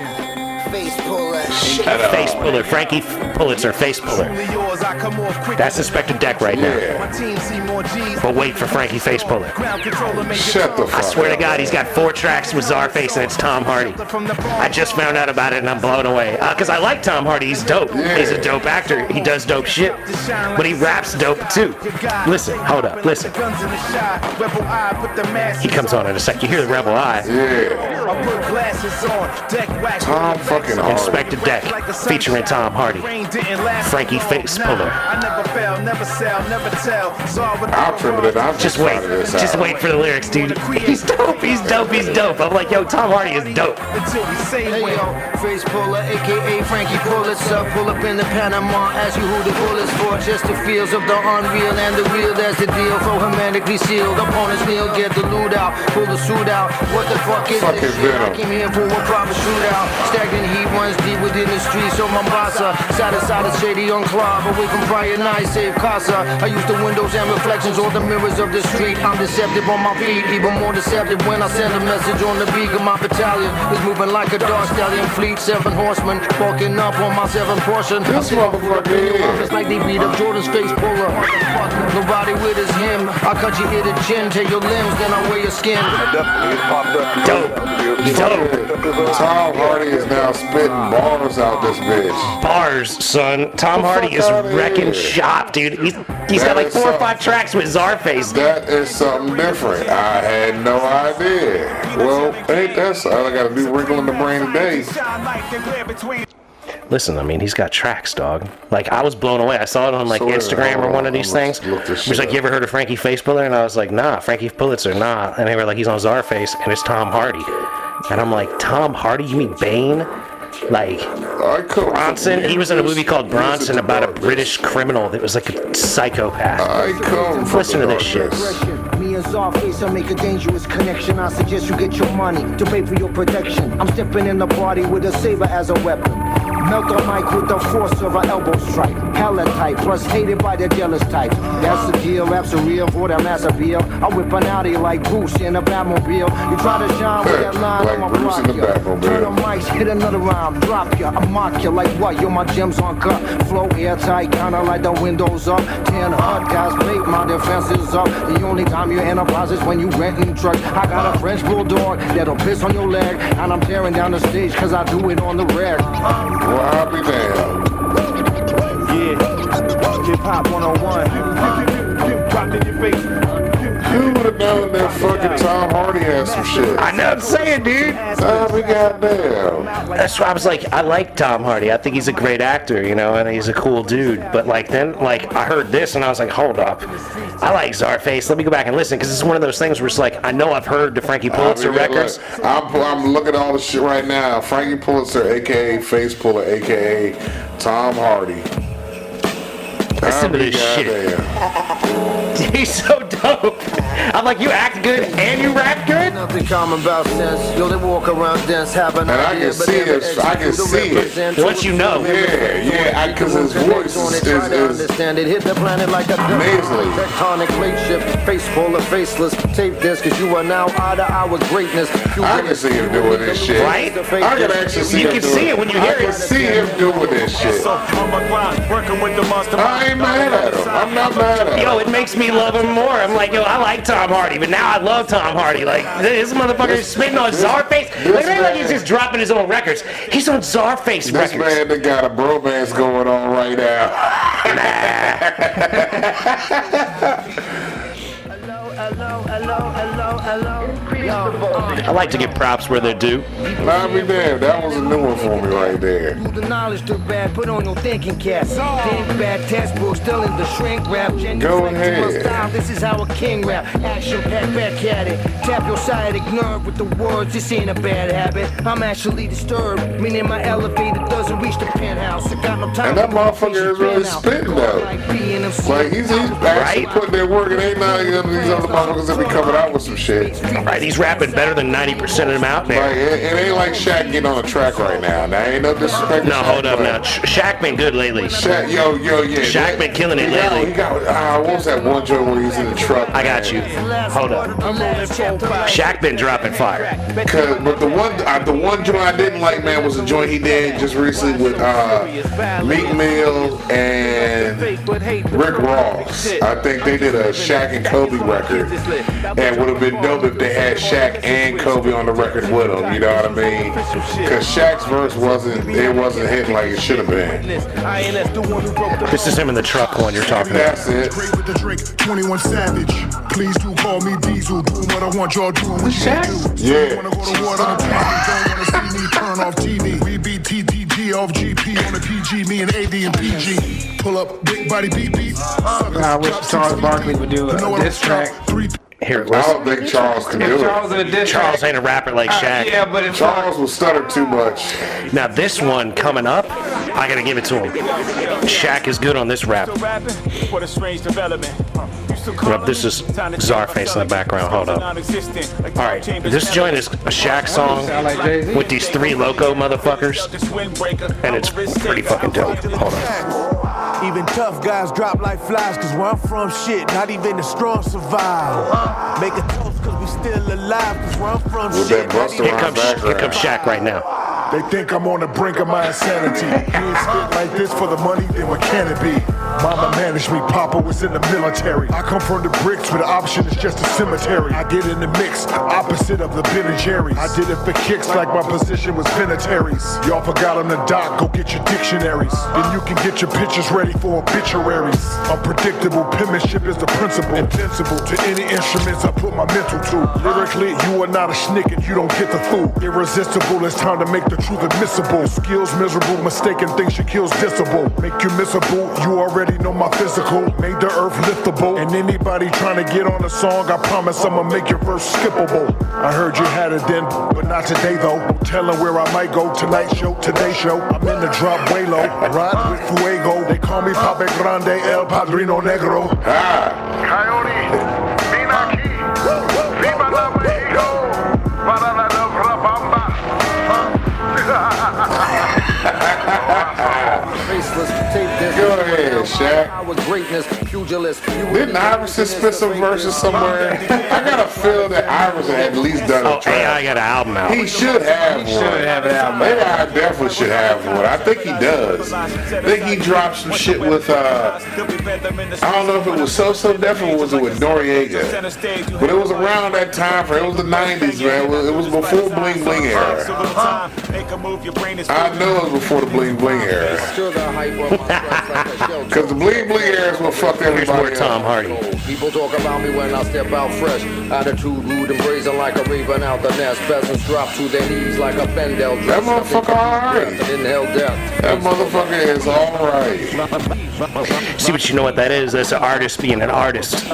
Speaker 2: Shut up.
Speaker 1: Face puller, Frankie Pulitzer, face puller. That's Inspector Deck right now.
Speaker 2: Yeah.
Speaker 1: But wait for Frankie Face Puller.
Speaker 2: Shut the fuck up.
Speaker 1: I swear to God, he's got 4 tracks with Czarface and it's Tom Hardy. I just found out about it and I'm blown away. Because I like Tom Hardy, he's dope.
Speaker 2: Yeah.
Speaker 1: He's a dope actor. He does dope shit. But he raps dope too. Listen, hold up, listen. He comes on in a sec. You hear the Rebel Eye.
Speaker 2: Yeah. Tom fucking Hardy.
Speaker 1: Inspector Deck, featuring Tom Hardy. Frankie Face Puller.
Speaker 2: I'll trim it. I'm
Speaker 1: Just wait. Just wait for the lyrics, dude. He's dope. He's dope. He's dope. I'm like, yo, Tom Hardy is dope.
Speaker 4: Hey yo, Face Puller, aka Frankie Pulitzer. Pull up in the Panama, ask you who the bullet's for. Just the feels of the unreal and the real. That's the deal. For hermetically sealed. Opponents kneel, get the loot out, pull the suit out. What the fuck is
Speaker 2: Fucking
Speaker 4: this shit? I
Speaker 2: Venom.
Speaker 4: came here for a proper shootout. Stagnant heat runs deep within the streets of Mombasa. Side to side of shady enclave, away from prior nights, save casa. I use the windows and reflections or the mirrors of the street. I'm deceptive on my feet, even more deceptive when I send a message on the beat of my battalion. Is moving like a dark stallion fleet, 7 horsemen, walking up on my 7 portion.
Speaker 2: This motherfucker here.
Speaker 4: It's like they beat up Jordan's Face Puller. Nobody with his him. I cut you ear to chin, take your limbs, then I wear your skin.
Speaker 1: Dope. Dope.
Speaker 2: Tom Hardy is now spitting bars out this bitch.
Speaker 1: Bars, son. Tom Hardy is
Speaker 2: outta
Speaker 1: wrecking
Speaker 2: here.
Speaker 1: shop, dude. He's
Speaker 2: That
Speaker 1: got like
Speaker 2: is
Speaker 1: 4 or 5
Speaker 2: something.
Speaker 1: tracks with Czarface.
Speaker 2: That is something different. I had no idea. Well, ain't that something? I got a new wrinkle in the brain today.
Speaker 1: Listen, I mean, he's got tracks, dog. Like, I was blown away. I saw it on, like,
Speaker 2: So wait,
Speaker 1: Instagram or
Speaker 2: hold
Speaker 1: one
Speaker 2: on,
Speaker 1: of these
Speaker 2: let's
Speaker 1: things.
Speaker 2: look this
Speaker 1: He was
Speaker 2: shit
Speaker 1: like, you
Speaker 2: up.
Speaker 1: ever heard of Frankie Face Puller? And I was like, nah, Frankie Pulitzer, nah. And they were like, he's on Czarface, and it's Tom Hardy. And I'm like, Tom Hardy? You mean Bane? Like,
Speaker 2: I come
Speaker 1: Bronson? He was in a movie called Bronson about a British criminal that was like a psychopath.
Speaker 2: I come from
Speaker 1: Listen
Speaker 2: the
Speaker 1: to this shit.
Speaker 2: darkness.
Speaker 4: Me and Czarface, I make a dangerous connection. I suggest you get your money to pay for your protection. I'm stepping in the party with a saber as a weapon. Melt the mic with the force of an elbow strike. Hella type, plus hated by the jealous types. That's the deal, raps are real for that massive appeal. I whip an Audi like Bruce in a Batmobile. You try to shine with that line,
Speaker 2: Like
Speaker 4: I'ma
Speaker 2: Bruce in
Speaker 4: block
Speaker 2: the
Speaker 4: ya.
Speaker 2: Batmobile.
Speaker 4: Turn the mics, hit another rhyme, drop ya, I mock ya like what? Yo, my gems on cut. Flow airtight, kinda like the windows up. 10 hard guys, bait my defenses up. The only time you enterprise is when you renting trucks. I got a French bulldog that'll piss on your leg. And I'm tearing down the stage cause I do it on the reg.
Speaker 2: Well, I'll be damned.
Speaker 5: Yeah, hip hop 101. Dropped in your face.
Speaker 2: Who would have known that fucking Tom Hardy had some shit?
Speaker 1: I know what I'm saying, dude.
Speaker 2: I'll be goddamn.
Speaker 1: That's why I was like, I like Tom Hardy. I think he's a great actor, you know, and he's a cool dude. But like then, like I heard this and I was like, hold up, I like Czarface. Let me go back and listen because it's one of those things where it's like I know I've heard the Frankie Pulitzer
Speaker 2: I mean,
Speaker 1: records.
Speaker 2: look, I'm looking at all the shit right now. Frankie Pulitzer, aka Face Puller, aka Tom Hardy.
Speaker 1: Listen to this shit. He's so dope. I'm like, you act good and you rap good.
Speaker 4: Nothing common about sense. Yo, they walk around dense, have an
Speaker 2: And I
Speaker 4: idea,
Speaker 2: can
Speaker 4: but
Speaker 2: see
Speaker 4: never
Speaker 2: it. I can
Speaker 4: execute
Speaker 2: see
Speaker 4: to
Speaker 2: it.
Speaker 4: represent.
Speaker 1: Once you know.
Speaker 2: Yeah, because his voice
Speaker 4: Try to
Speaker 2: is
Speaker 4: understand it. Hit the planet like a
Speaker 2: Amazingly.
Speaker 4: tectonic plate shift. Face full of faceless. Tape this, cause you are now eye to eye with greatness. You
Speaker 2: I can see him doing this shit.
Speaker 1: Right?
Speaker 2: I can actually see
Speaker 1: You
Speaker 2: him
Speaker 1: can
Speaker 2: doing
Speaker 1: see it when you hear
Speaker 2: I can
Speaker 1: it.
Speaker 2: see him doing this shit.
Speaker 5: On my grind, working with the monster.
Speaker 2: I ain't mad at him. I'm not mad at him.
Speaker 1: Yo, it makes me love him more. I'm like, yo, I like Tom Hardy, but now I love Tom Hardy. Like, this motherfucker is spitting on Czarface. Like, it ain't like he's just dropping his own records. He's on Czarface
Speaker 2: This
Speaker 1: records.
Speaker 2: man that got a bromance going on right now.
Speaker 4: Hello.
Speaker 1: I like to give props where they're due.
Speaker 2: Nah, be damn. That was a new one for me right there.
Speaker 4: The knowledge to bad, put on your thinking cap. Think bad textbook, still in the shrink rap.
Speaker 2: Go ahead.
Speaker 4: Style, this is how a king rap. Action pack back at it. Tap your sciatic nerve with the words. This ain't a bad habit. I'm actually disturbed, meaning my elevator doesn't reach the penthouse. I got no time.
Speaker 2: And that motherfucker is really spitting though. Like he's actually putting their work, and ain't none of these other motherfuckers that be coming out with some shit.
Speaker 1: Right, he's rapping better than 90% of them out there.
Speaker 2: Like it ain't like Shaq getting on the track right now. Now ain't no disrespect.
Speaker 1: No, hold up now. Shaq been good lately.
Speaker 2: Shaq, yeah.
Speaker 1: Shaq been killing it lately.
Speaker 2: He got what was that one joint where he's in the truck?
Speaker 1: I got you. Hold up. Shaq been dropping fire.
Speaker 2: But the one joint I didn't like, man, was a joint he did just recently with Meek Mill and Rick Ross. I think they did a Shaq and Kobe record, and it would have been dope if they had Shaq and Kobe on the record with them. You know what I mean? Because Shaq's verse wasn't hitting like it should have been.
Speaker 1: This is him in the truck one you're talking about.
Speaker 2: That's it.
Speaker 5: 21 Savage. Please do call me Diesel. Doing what I want y'all doing. What
Speaker 3: Shaq?
Speaker 2: Yeah.
Speaker 5: Wanna go to war on the TV, don't wanna see me turn off TV. We beat TTG off GP on the PG, me and AD and PG. Pull up, big body beat.
Speaker 3: I wish Charles Barkley would do a diss track.
Speaker 1: Here,
Speaker 2: I don't think Charles can do
Speaker 3: Charles
Speaker 2: it.
Speaker 3: in a diss
Speaker 1: Charles
Speaker 3: track.
Speaker 1: ain't a rapper like Shaq.
Speaker 3: Yeah, but if
Speaker 2: Charles will stutter too much.
Speaker 1: Now this one coming up, I gotta give it to him. Shaq is good on this rap.
Speaker 6: What a strange development.
Speaker 1: Well, this is Czarface in the background. Hold up. All right, this joint is a Shaq song with these three loco motherfuckers, and it's pretty fucking dope. Hold on.
Speaker 7: Even tough guys drop like flies, cause where I'm from, shit, not even the strong survive. Make a toast cause we still alive, cause where I'm from,
Speaker 2: With
Speaker 7: shit,
Speaker 2: that Busta
Speaker 1: Here
Speaker 2: Rhymes
Speaker 1: comes Shaq right now.
Speaker 5: They think I'm on the brink of my insanity. You ain't spit like this for the money, then what can it be? Mama managed me, Papa was in the military. I come from the bricks where the option is just a cemetery. I get in the mix, opposite of the Ben and Jerry's. I did it for kicks like my position was penitentiaries. Y'all forgot on the dock, go get your dictionaries. Then you can get your pictures ready for obituaries. Unpredictable penmanship is the principle. Invincible to any instruments I put my mental to. Lyrically, you are not a schnick and you don't get the fool. Irresistible, it's time to make the truth admissible. Skills miserable, mistaken things she kills dissable. Make you missable, you already know my physical. Made the earth liftable. And anybody trying to get on a song, I promise I'ma make your verse skippable. I heard you had it then, but not today though. Telling where I might go, tonight show, today show. I'm in the drop way low, ride with Fuego. They call me Pape Grande, El Padrino Negro.
Speaker 8: Coyote, ven aquí, viva la México, para la Bamba.
Speaker 2: Go ahead, Shaq. Didn't Iverson spit some verses somewhere? I got a feel that Iverson had at least done a
Speaker 1: Oh,
Speaker 2: track.
Speaker 1: AI got an album out.
Speaker 2: He should have one.
Speaker 3: should have an album.
Speaker 2: AI definitely should have one. I think he does. I think he dropped some shit with I don't know if it was So Def or was it with Noriega, but it was around that time frame. It was the 90s, man. It was before Bling Bling era. I know it was before the Bling Bling era. Cause the Bling Bling era is what fucked
Speaker 1: Here's more
Speaker 2: everybody
Speaker 1: Tom
Speaker 2: up.
Speaker 1: Hardy.
Speaker 4: People talk about me when I step out fresh. Attitude rude and brazen like a raven out the nest. Peasants drop to their knees like a Fendel dress.
Speaker 2: That motherfucker alright.
Speaker 4: Inhale death.
Speaker 2: That motherfucker is alright.
Speaker 1: See, but you know what that is? That's an artist being an artist.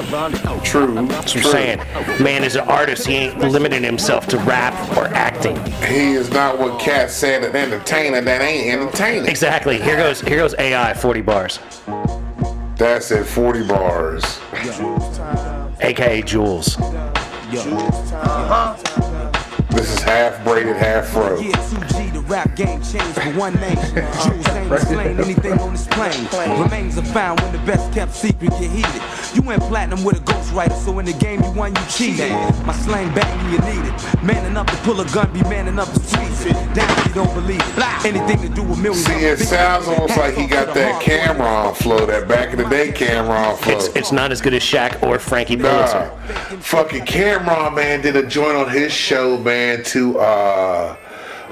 Speaker 2: True.
Speaker 1: That's what I'm saying. Man is an artist. He ain't limiting himself to rap or acting.
Speaker 2: He is not what Cat said, an entertainer that ain't entertaining.
Speaker 1: Exactly. Here goes AI 40 bars.
Speaker 2: That's it, 40 bars.
Speaker 1: AKA Jules.
Speaker 2: This is half braided, half fro.
Speaker 7: Yeah, 2G, the rap game changed for one name. Jules ain't explain anything on this plane. Remains are found when the best kept secret get heated. You went platinum with a ghostwriter, so in the game you won, you cheated. My slang bang when you need it. Man enough to pull a gun, be man enough to squeeze it. Damn, you don't believe it. Anything to do with millions.
Speaker 2: See, it sounds almost like he got that Cameron flow, that back in the day Cameron flow.
Speaker 1: It's not as good as Shaq or Frankie Pulitzer.
Speaker 2: Fucking Cameron, man, did a joint on his show, man, to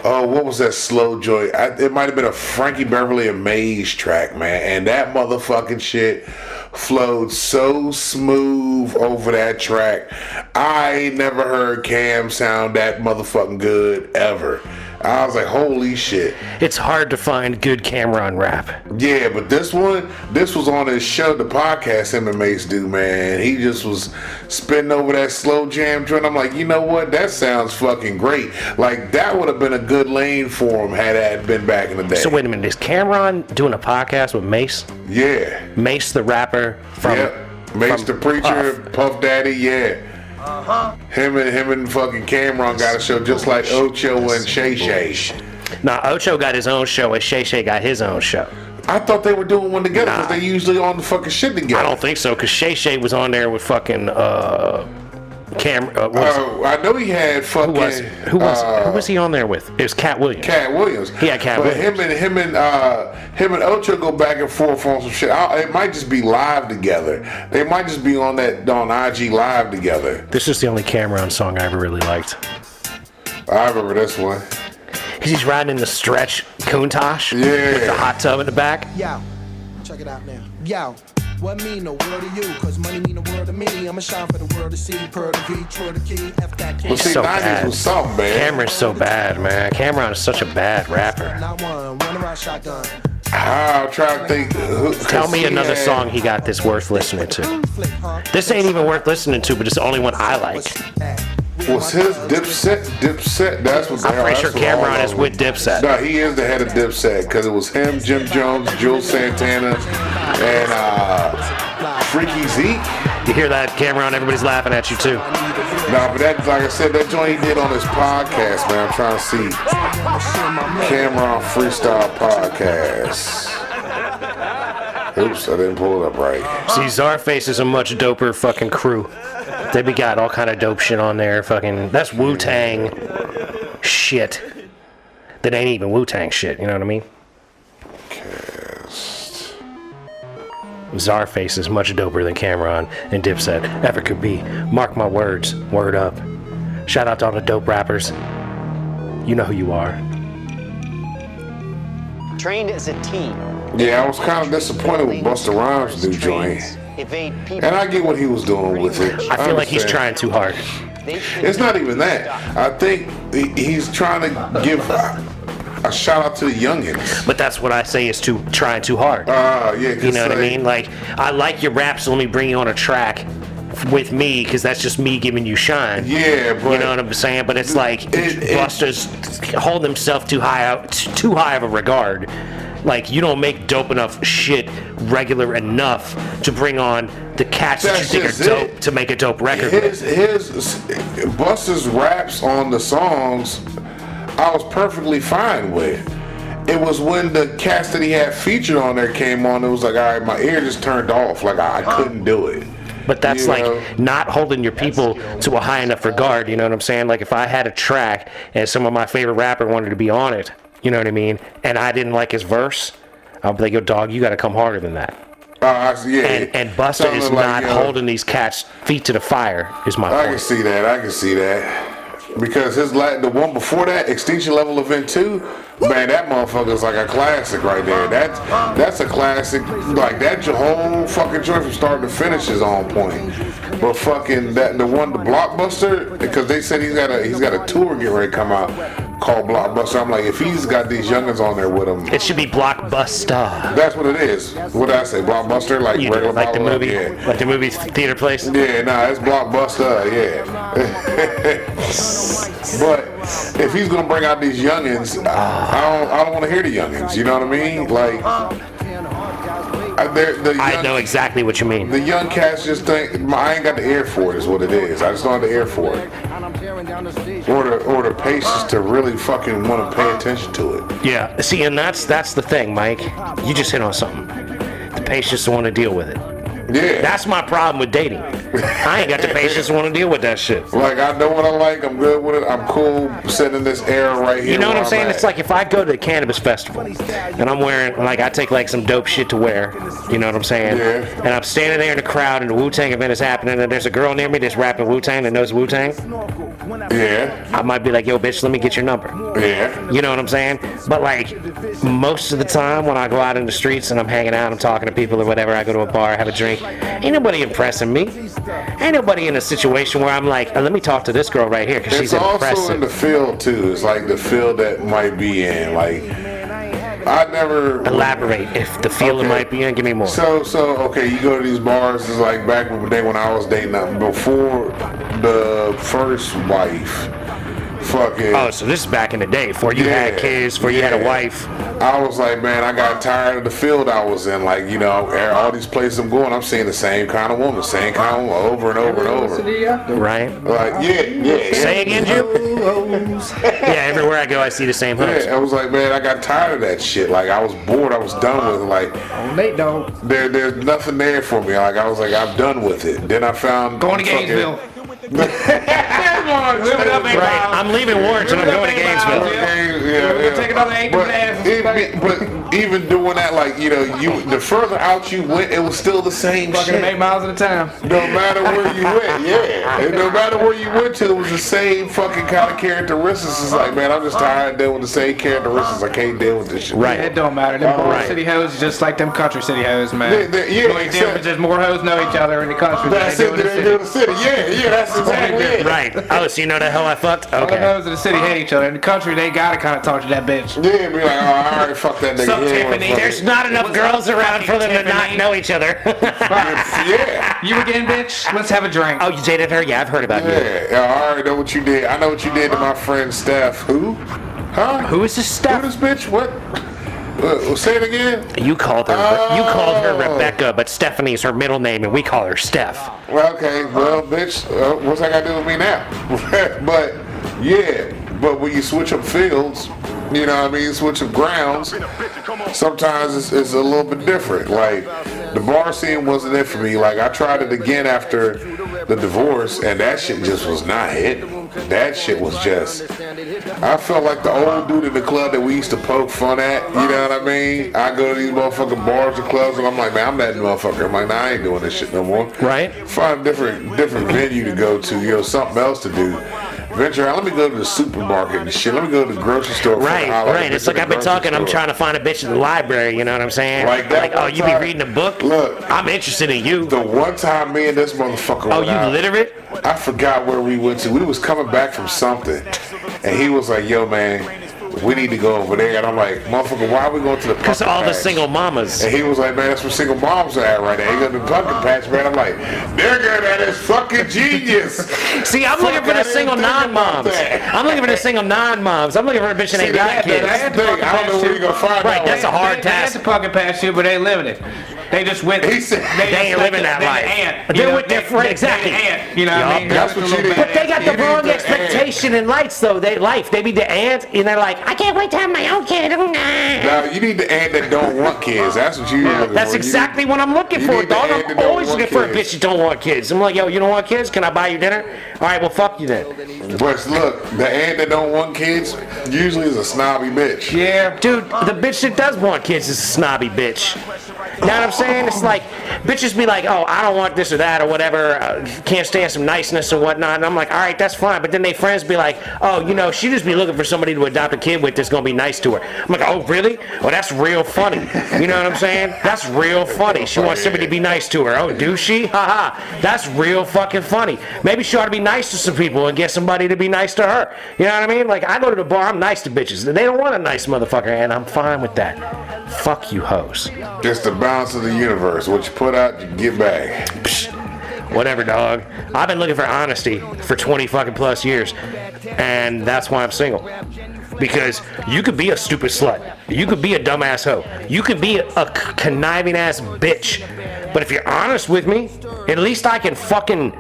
Speaker 2: Oh, what was that slow joint? It might have been a Frankie Beverly and Maze track, man. And that motherfucking shit flowed so smooth over that track. I ain't never heard Cam sound that motherfucking good ever. I was like, holy shit.
Speaker 1: It's hard to find good Cameron rap.
Speaker 2: Yeah, but this was on his show, the podcast him and Mace do, man. He just was spinning over that slow jam joint. I'm like, you know what? That sounds fucking great. Like, that would have been a good lane for him had that been back in the day.
Speaker 1: So wait a minute, is Cameron doing a podcast with Mace?
Speaker 2: Yeah.
Speaker 1: Mace the rapper from...
Speaker 2: Yep. Mace the preacher, Puff Daddy, yeah. Him and fucking Cameron got a show just like Ocho and Shay Shay.
Speaker 1: Nah, Ocho got his own show and Shay Shay got his own show.
Speaker 2: I thought they were doing one together because they usually on the fucking shit together.
Speaker 1: I don't think so, because Shay Shay was on there with fucking
Speaker 2: I know he had fucking.
Speaker 1: Who was he on there with? It was Cat Williams.
Speaker 2: Cat Williams.
Speaker 1: He had Cat Williams.
Speaker 2: But him and Ocho go back and forth on some shit. It might just be live together. They might just be on IG live together.
Speaker 1: This is the only Cameron song I ever really liked.
Speaker 2: I remember this one.
Speaker 1: He's riding in the stretch Countach.
Speaker 2: Yeah.
Speaker 1: With the hot tub in the back.
Speaker 9: Yo, check it out now. Yo. What mean the world to you? Cause money mean the world to me. I'ma shine for the world to see. Per the V, true the key, F that key.
Speaker 2: Well, see,
Speaker 1: so
Speaker 2: 90s
Speaker 1: bad.
Speaker 2: was something, man.
Speaker 1: Cameron's so bad, man. Cameron is such a bad rapper.
Speaker 9: Not one around shotgun.
Speaker 2: I'm trying to think.
Speaker 1: Tell me another song he got that's worth listening to. This ain't even worth listening to, but it's the only one I like.
Speaker 2: Was his Dipset? That's what.
Speaker 1: I'm pretty sure Cameron is with Dipset.
Speaker 2: No, he is the head of Dipset because it was him, Jim Jones, Jules Santana, and Freaky Zeke.
Speaker 1: You hear that, Cameron? Everybody's laughing at you too.
Speaker 2: No, but that, like I said, that joint he did on his podcast, man. I'm trying to see Cameron Freestyle Podcast. Oops, I didn't pull it up right.
Speaker 1: See, Czarface is a much doper fucking crew. They be got all kind of dope shit on there. Fucking, that's Wu-Tang shit. That ain't even Wu-Tang shit. You know what I mean?
Speaker 2: Cast.
Speaker 1: Czarface is much doper than Cameron and Dipset ever could be. Mark my words. Word up. Shout out to all the dope rappers. You know who you are.
Speaker 10: Trained as a team.
Speaker 2: Yeah, I was kind of disappointed with Busta Rhymes' new joint. And I get what he was doing with it.
Speaker 1: I feel like he's trying too hard.
Speaker 2: It's not even that. I think he's trying to give a shout out to the youngins.
Speaker 1: But that's what I say is trying too hard.
Speaker 2: Yeah.
Speaker 1: You know what I mean? Like, I like your rap, so let me bring you on a track with me, because that's just me giving you shine.
Speaker 2: Yeah, but
Speaker 1: you know what I'm saying? But it's like Busta's holding himself too high of a regard. Like, you don't make dope enough shit regular enough to bring on the cats that you think are dope to make a dope record.
Speaker 2: His Busta's raps on the songs, I was perfectly fine with. It was when the cats that he had featured on there came on, it was like, all right, my ear just turned off. Like, I couldn't do it.
Speaker 1: But that's not holding your people to a high enough regard, you know what I'm saying? Like, if I had a track and some of my favorite rapper wanted to be on it, you know what I mean? And I didn't like his verse, I'll be like, yo, dog, you got to come harder than that.
Speaker 2: Yeah.
Speaker 1: And Busta is not holding these cats' feet to the fire, is my point.
Speaker 2: I can see that. Because the one before that, Extinction Level Event 2, man, that motherfucker's like a classic right there. That's a classic. Like, that whole fucking joint from start to finish is on point. But fucking the Blockbuster, because they said he's got a tour getting ready to come out called Blockbuster. I'm like, if he's got these youngins on there with him,
Speaker 1: it should be Blockbuster.
Speaker 2: That's what it is. What did I say? Blockbuster, like regular,
Speaker 1: like the movie, like the movie theater place.
Speaker 2: Yeah, nah, it's Blockbuster. Yeah. But if he's gonna bring out these youngins, I don't want to hear the youngins. You know what I mean? Like,
Speaker 1: I know exactly what you mean.
Speaker 2: The young cats just think I ain't got the ear for it. Is what it is. I just don't have the ear for it, or the patience to really fucking want to pay attention to it.
Speaker 1: Yeah. See, and that's the thing, Mike. You just hit on something. The patience to want to deal with it.
Speaker 2: Yeah.
Speaker 1: That's my problem with dating. I ain't got the patience to want to deal with that shit.
Speaker 2: Like, I know what I like. I'm good with it. I'm cool sitting in this era right here.
Speaker 1: You know what I'm saying? It's like if I go to the cannabis festival and I'm wearing, like, I take like some dope shit to wear. You know what I'm saying?
Speaker 2: Yeah.
Speaker 1: And I'm standing there in the crowd and the Wu-Tang event is happening and there's a girl near me that's rapping Wu-Tang that knows Wu-Tang.
Speaker 2: Yeah.
Speaker 1: I might be like, yo, bitch, let me get your number.
Speaker 2: Yeah.
Speaker 1: You know what I'm saying? But like, most of the time when I go out in the streets and I'm hanging out, I'm talking to people or whatever, I go to a bar, have a drink, ain't nobody impressing me. Ain't nobody in a situation where I'm like, let me talk to this girl right here because she's
Speaker 2: It's also
Speaker 1: impressive.
Speaker 2: in the field too. It's like the field that might be in. Like, I never
Speaker 1: Elaborate if the feeling
Speaker 2: Okay.
Speaker 1: might be in. Give me more.
Speaker 2: So okay, you go to these bars. It's like back in the day when I was dating before the first wife. Fucking.
Speaker 1: Oh, so this is back in the day, before you had kids, before you had a wife.
Speaker 2: I was like, man, I got tired of the field I was in. Like, you know, all these places I'm going, I'm seeing the same kind of woman, same kind of woman, over and over and over.
Speaker 1: Right?
Speaker 2: Like, yeah.
Speaker 1: Say again, Jim? Yeah, everywhere I go, I see the same hoes.
Speaker 2: Yeah, I was like, man, I got tired of that shit. Like, I was bored. I was done with it. Like,
Speaker 3: Nate dog.
Speaker 2: there's nothing there for me. Like, I was like, I'm done with it. Then I found
Speaker 3: Going to Gainesville.
Speaker 1: Right. I'm leaving Warren and I'm going to Gainesville.
Speaker 2: Yeah.
Speaker 3: Take another 8
Speaker 2: But even doing that, like, you know, the further out you went, it was still the same
Speaker 3: Fucking
Speaker 2: shit.
Speaker 3: 8 miles at a time.
Speaker 2: No matter where you went, yeah. And no matter where you went to, it was the same fucking kind of characteristics. It's like, man, I'm just tired of dealing with the same characteristics. I can't deal with this shit.
Speaker 1: Right.
Speaker 3: It don't matter. Them rural
Speaker 1: right.
Speaker 3: city hoes is just like them country city hoes, man.
Speaker 2: Yeah,
Speaker 3: The only difference is more hoes know each other in the country than
Speaker 2: That's
Speaker 3: they
Speaker 2: it.
Speaker 3: do in the
Speaker 2: They do in
Speaker 3: city.
Speaker 2: the city. Yeah, that's exactly it.
Speaker 1: Right. Oh, so you know the hell I fucked?
Speaker 3: All the
Speaker 1: Okay.
Speaker 3: hoes in the city hate each other. In the country, they gotta kind of talk to that bitch.
Speaker 2: Yeah, be like, oh, I already fucked that nigga.
Speaker 3: Sup,
Speaker 2: He ain't wanna
Speaker 3: Tiffany?
Speaker 2: fuck
Speaker 1: There's
Speaker 2: me.
Speaker 1: not enough girls around for them to not
Speaker 3: Tiffany.
Speaker 1: know each other.
Speaker 2: Yeah.
Speaker 3: You again, bitch? Let's have a drink.
Speaker 1: Oh, you dated her? Yeah, I've heard about you.
Speaker 2: Yeah, I already know what you did. I know what you did to my friend Steph. Who? Huh?
Speaker 1: Who is this
Speaker 2: Who
Speaker 1: Steph?
Speaker 2: this bitch? What? Say it again.
Speaker 1: You called her Rebecca, but Stephanie's her middle name, and we call her Steph.
Speaker 2: Well, okay. Well, bitch, what's that got to do with me now? But, yeah. But when you switch up fields, you know what I mean, switch up grounds, sometimes it's a little bit different. Like, the bar scene wasn't it for me. Like, I tried it again after the divorce, and that shit just was not hitting. That shit was just, I felt like the old dude in the club that we used to poke fun at, you know what I mean? I go to these motherfucking bars and clubs, and I'm like, man, I'm that motherfucker. I'm like, nah, I ain't doing this shit no more.
Speaker 1: Right.
Speaker 2: Find a different venue to go to, you know, something else to do. Venture out, let me go to the supermarket and shit. Let me go to the grocery store.
Speaker 1: Right, right. It's like I've been talking, I'm trying to find a bitch in the library, you know what I'm saying?
Speaker 2: Like that
Speaker 1: oh,
Speaker 2: one
Speaker 1: you be
Speaker 2: time-
Speaker 1: reading a book?
Speaker 2: Look.
Speaker 1: I'm interested in you.
Speaker 2: The one time me and this motherfucker
Speaker 1: Oh,
Speaker 2: went
Speaker 1: you
Speaker 2: out,
Speaker 1: literate?
Speaker 2: I forgot where we went to. We was coming back from something. And he was like, yo, man, we need to go over there. And I'm like, motherfucker, why are we going to the pumpkin
Speaker 1: Because all the
Speaker 2: patch?
Speaker 1: single mamas.
Speaker 2: And he was like, man, that's where single moms are at right there. He go to the pumpkin patch, man. I'm like, nigga, that is fucking genius.
Speaker 1: See, I'm looking for the single non-moms. I'm looking for the single non-moms. I'm looking for a bitch that ain't got kids.
Speaker 2: That's the thing. I don't know where you're going to find
Speaker 1: Right,
Speaker 2: that
Speaker 1: that's a
Speaker 2: one.
Speaker 1: hard
Speaker 3: They had
Speaker 1: task.
Speaker 3: the pumpkin patch too, but they ain't living it. They just went.
Speaker 2: He said-
Speaker 1: They ain't living that life. They're with their friend, exactly.
Speaker 3: You know what I mean?
Speaker 2: That's
Speaker 3: They're
Speaker 2: what
Speaker 3: just a
Speaker 2: you
Speaker 3: little
Speaker 2: need.
Speaker 1: But they got the
Speaker 2: You need
Speaker 1: wrong
Speaker 2: the
Speaker 1: expectation in life, though. They be the aunt, and they're like, I can't wait to have my own kid.
Speaker 2: Now, you need the aunt that don't want kids. That's what you're looking
Speaker 1: That's
Speaker 2: for.
Speaker 1: exactly what I'm looking
Speaker 2: you
Speaker 1: for,
Speaker 2: need the
Speaker 1: dog.
Speaker 2: aunt that
Speaker 1: I'm
Speaker 2: don't
Speaker 1: always
Speaker 2: want
Speaker 1: looking for a
Speaker 2: kids.
Speaker 1: bitch that don't want kids. I'm like, yo, you don't want kids? Can I buy you dinner? All right, well, fuck you then.
Speaker 2: But look, the aunt that don't want kids usually is a snobby bitch.
Speaker 3: Yeah.
Speaker 1: Dude, the bitch that does want kids is a snobby bitch. You know what I'm saying? It's like, bitches be like, oh, I don't want this or that or whatever, can't stand some niceness and whatnot. And I'm like, all right, that's fine. But then they friends be like, oh, you know, she just be looking for somebody to adopt a kid with that's going to be nice to her. I'm like, oh, really? Well, that's real funny. You know what I'm saying? That's real funny. She wants somebody to be nice to her. Oh, do she? Haha. That's real fucking funny. Maybe she ought to be nice to some people and get somebody to be nice to her. You know what I mean? Like, I go to the bar, I'm nice to bitches. They don't want a nice motherfucker, and I'm fine with that. Fuck you, hoes.
Speaker 2: Just the balance of the universe. What you put out, you get back.
Speaker 1: Whatever, dog. I've been looking for honesty for 20 fucking plus years, and that's why I'm single. Because you could be a stupid slut. You could be a dumbass hoe. You could be a conniving ass bitch. But if you're honest with me, at least I can fucking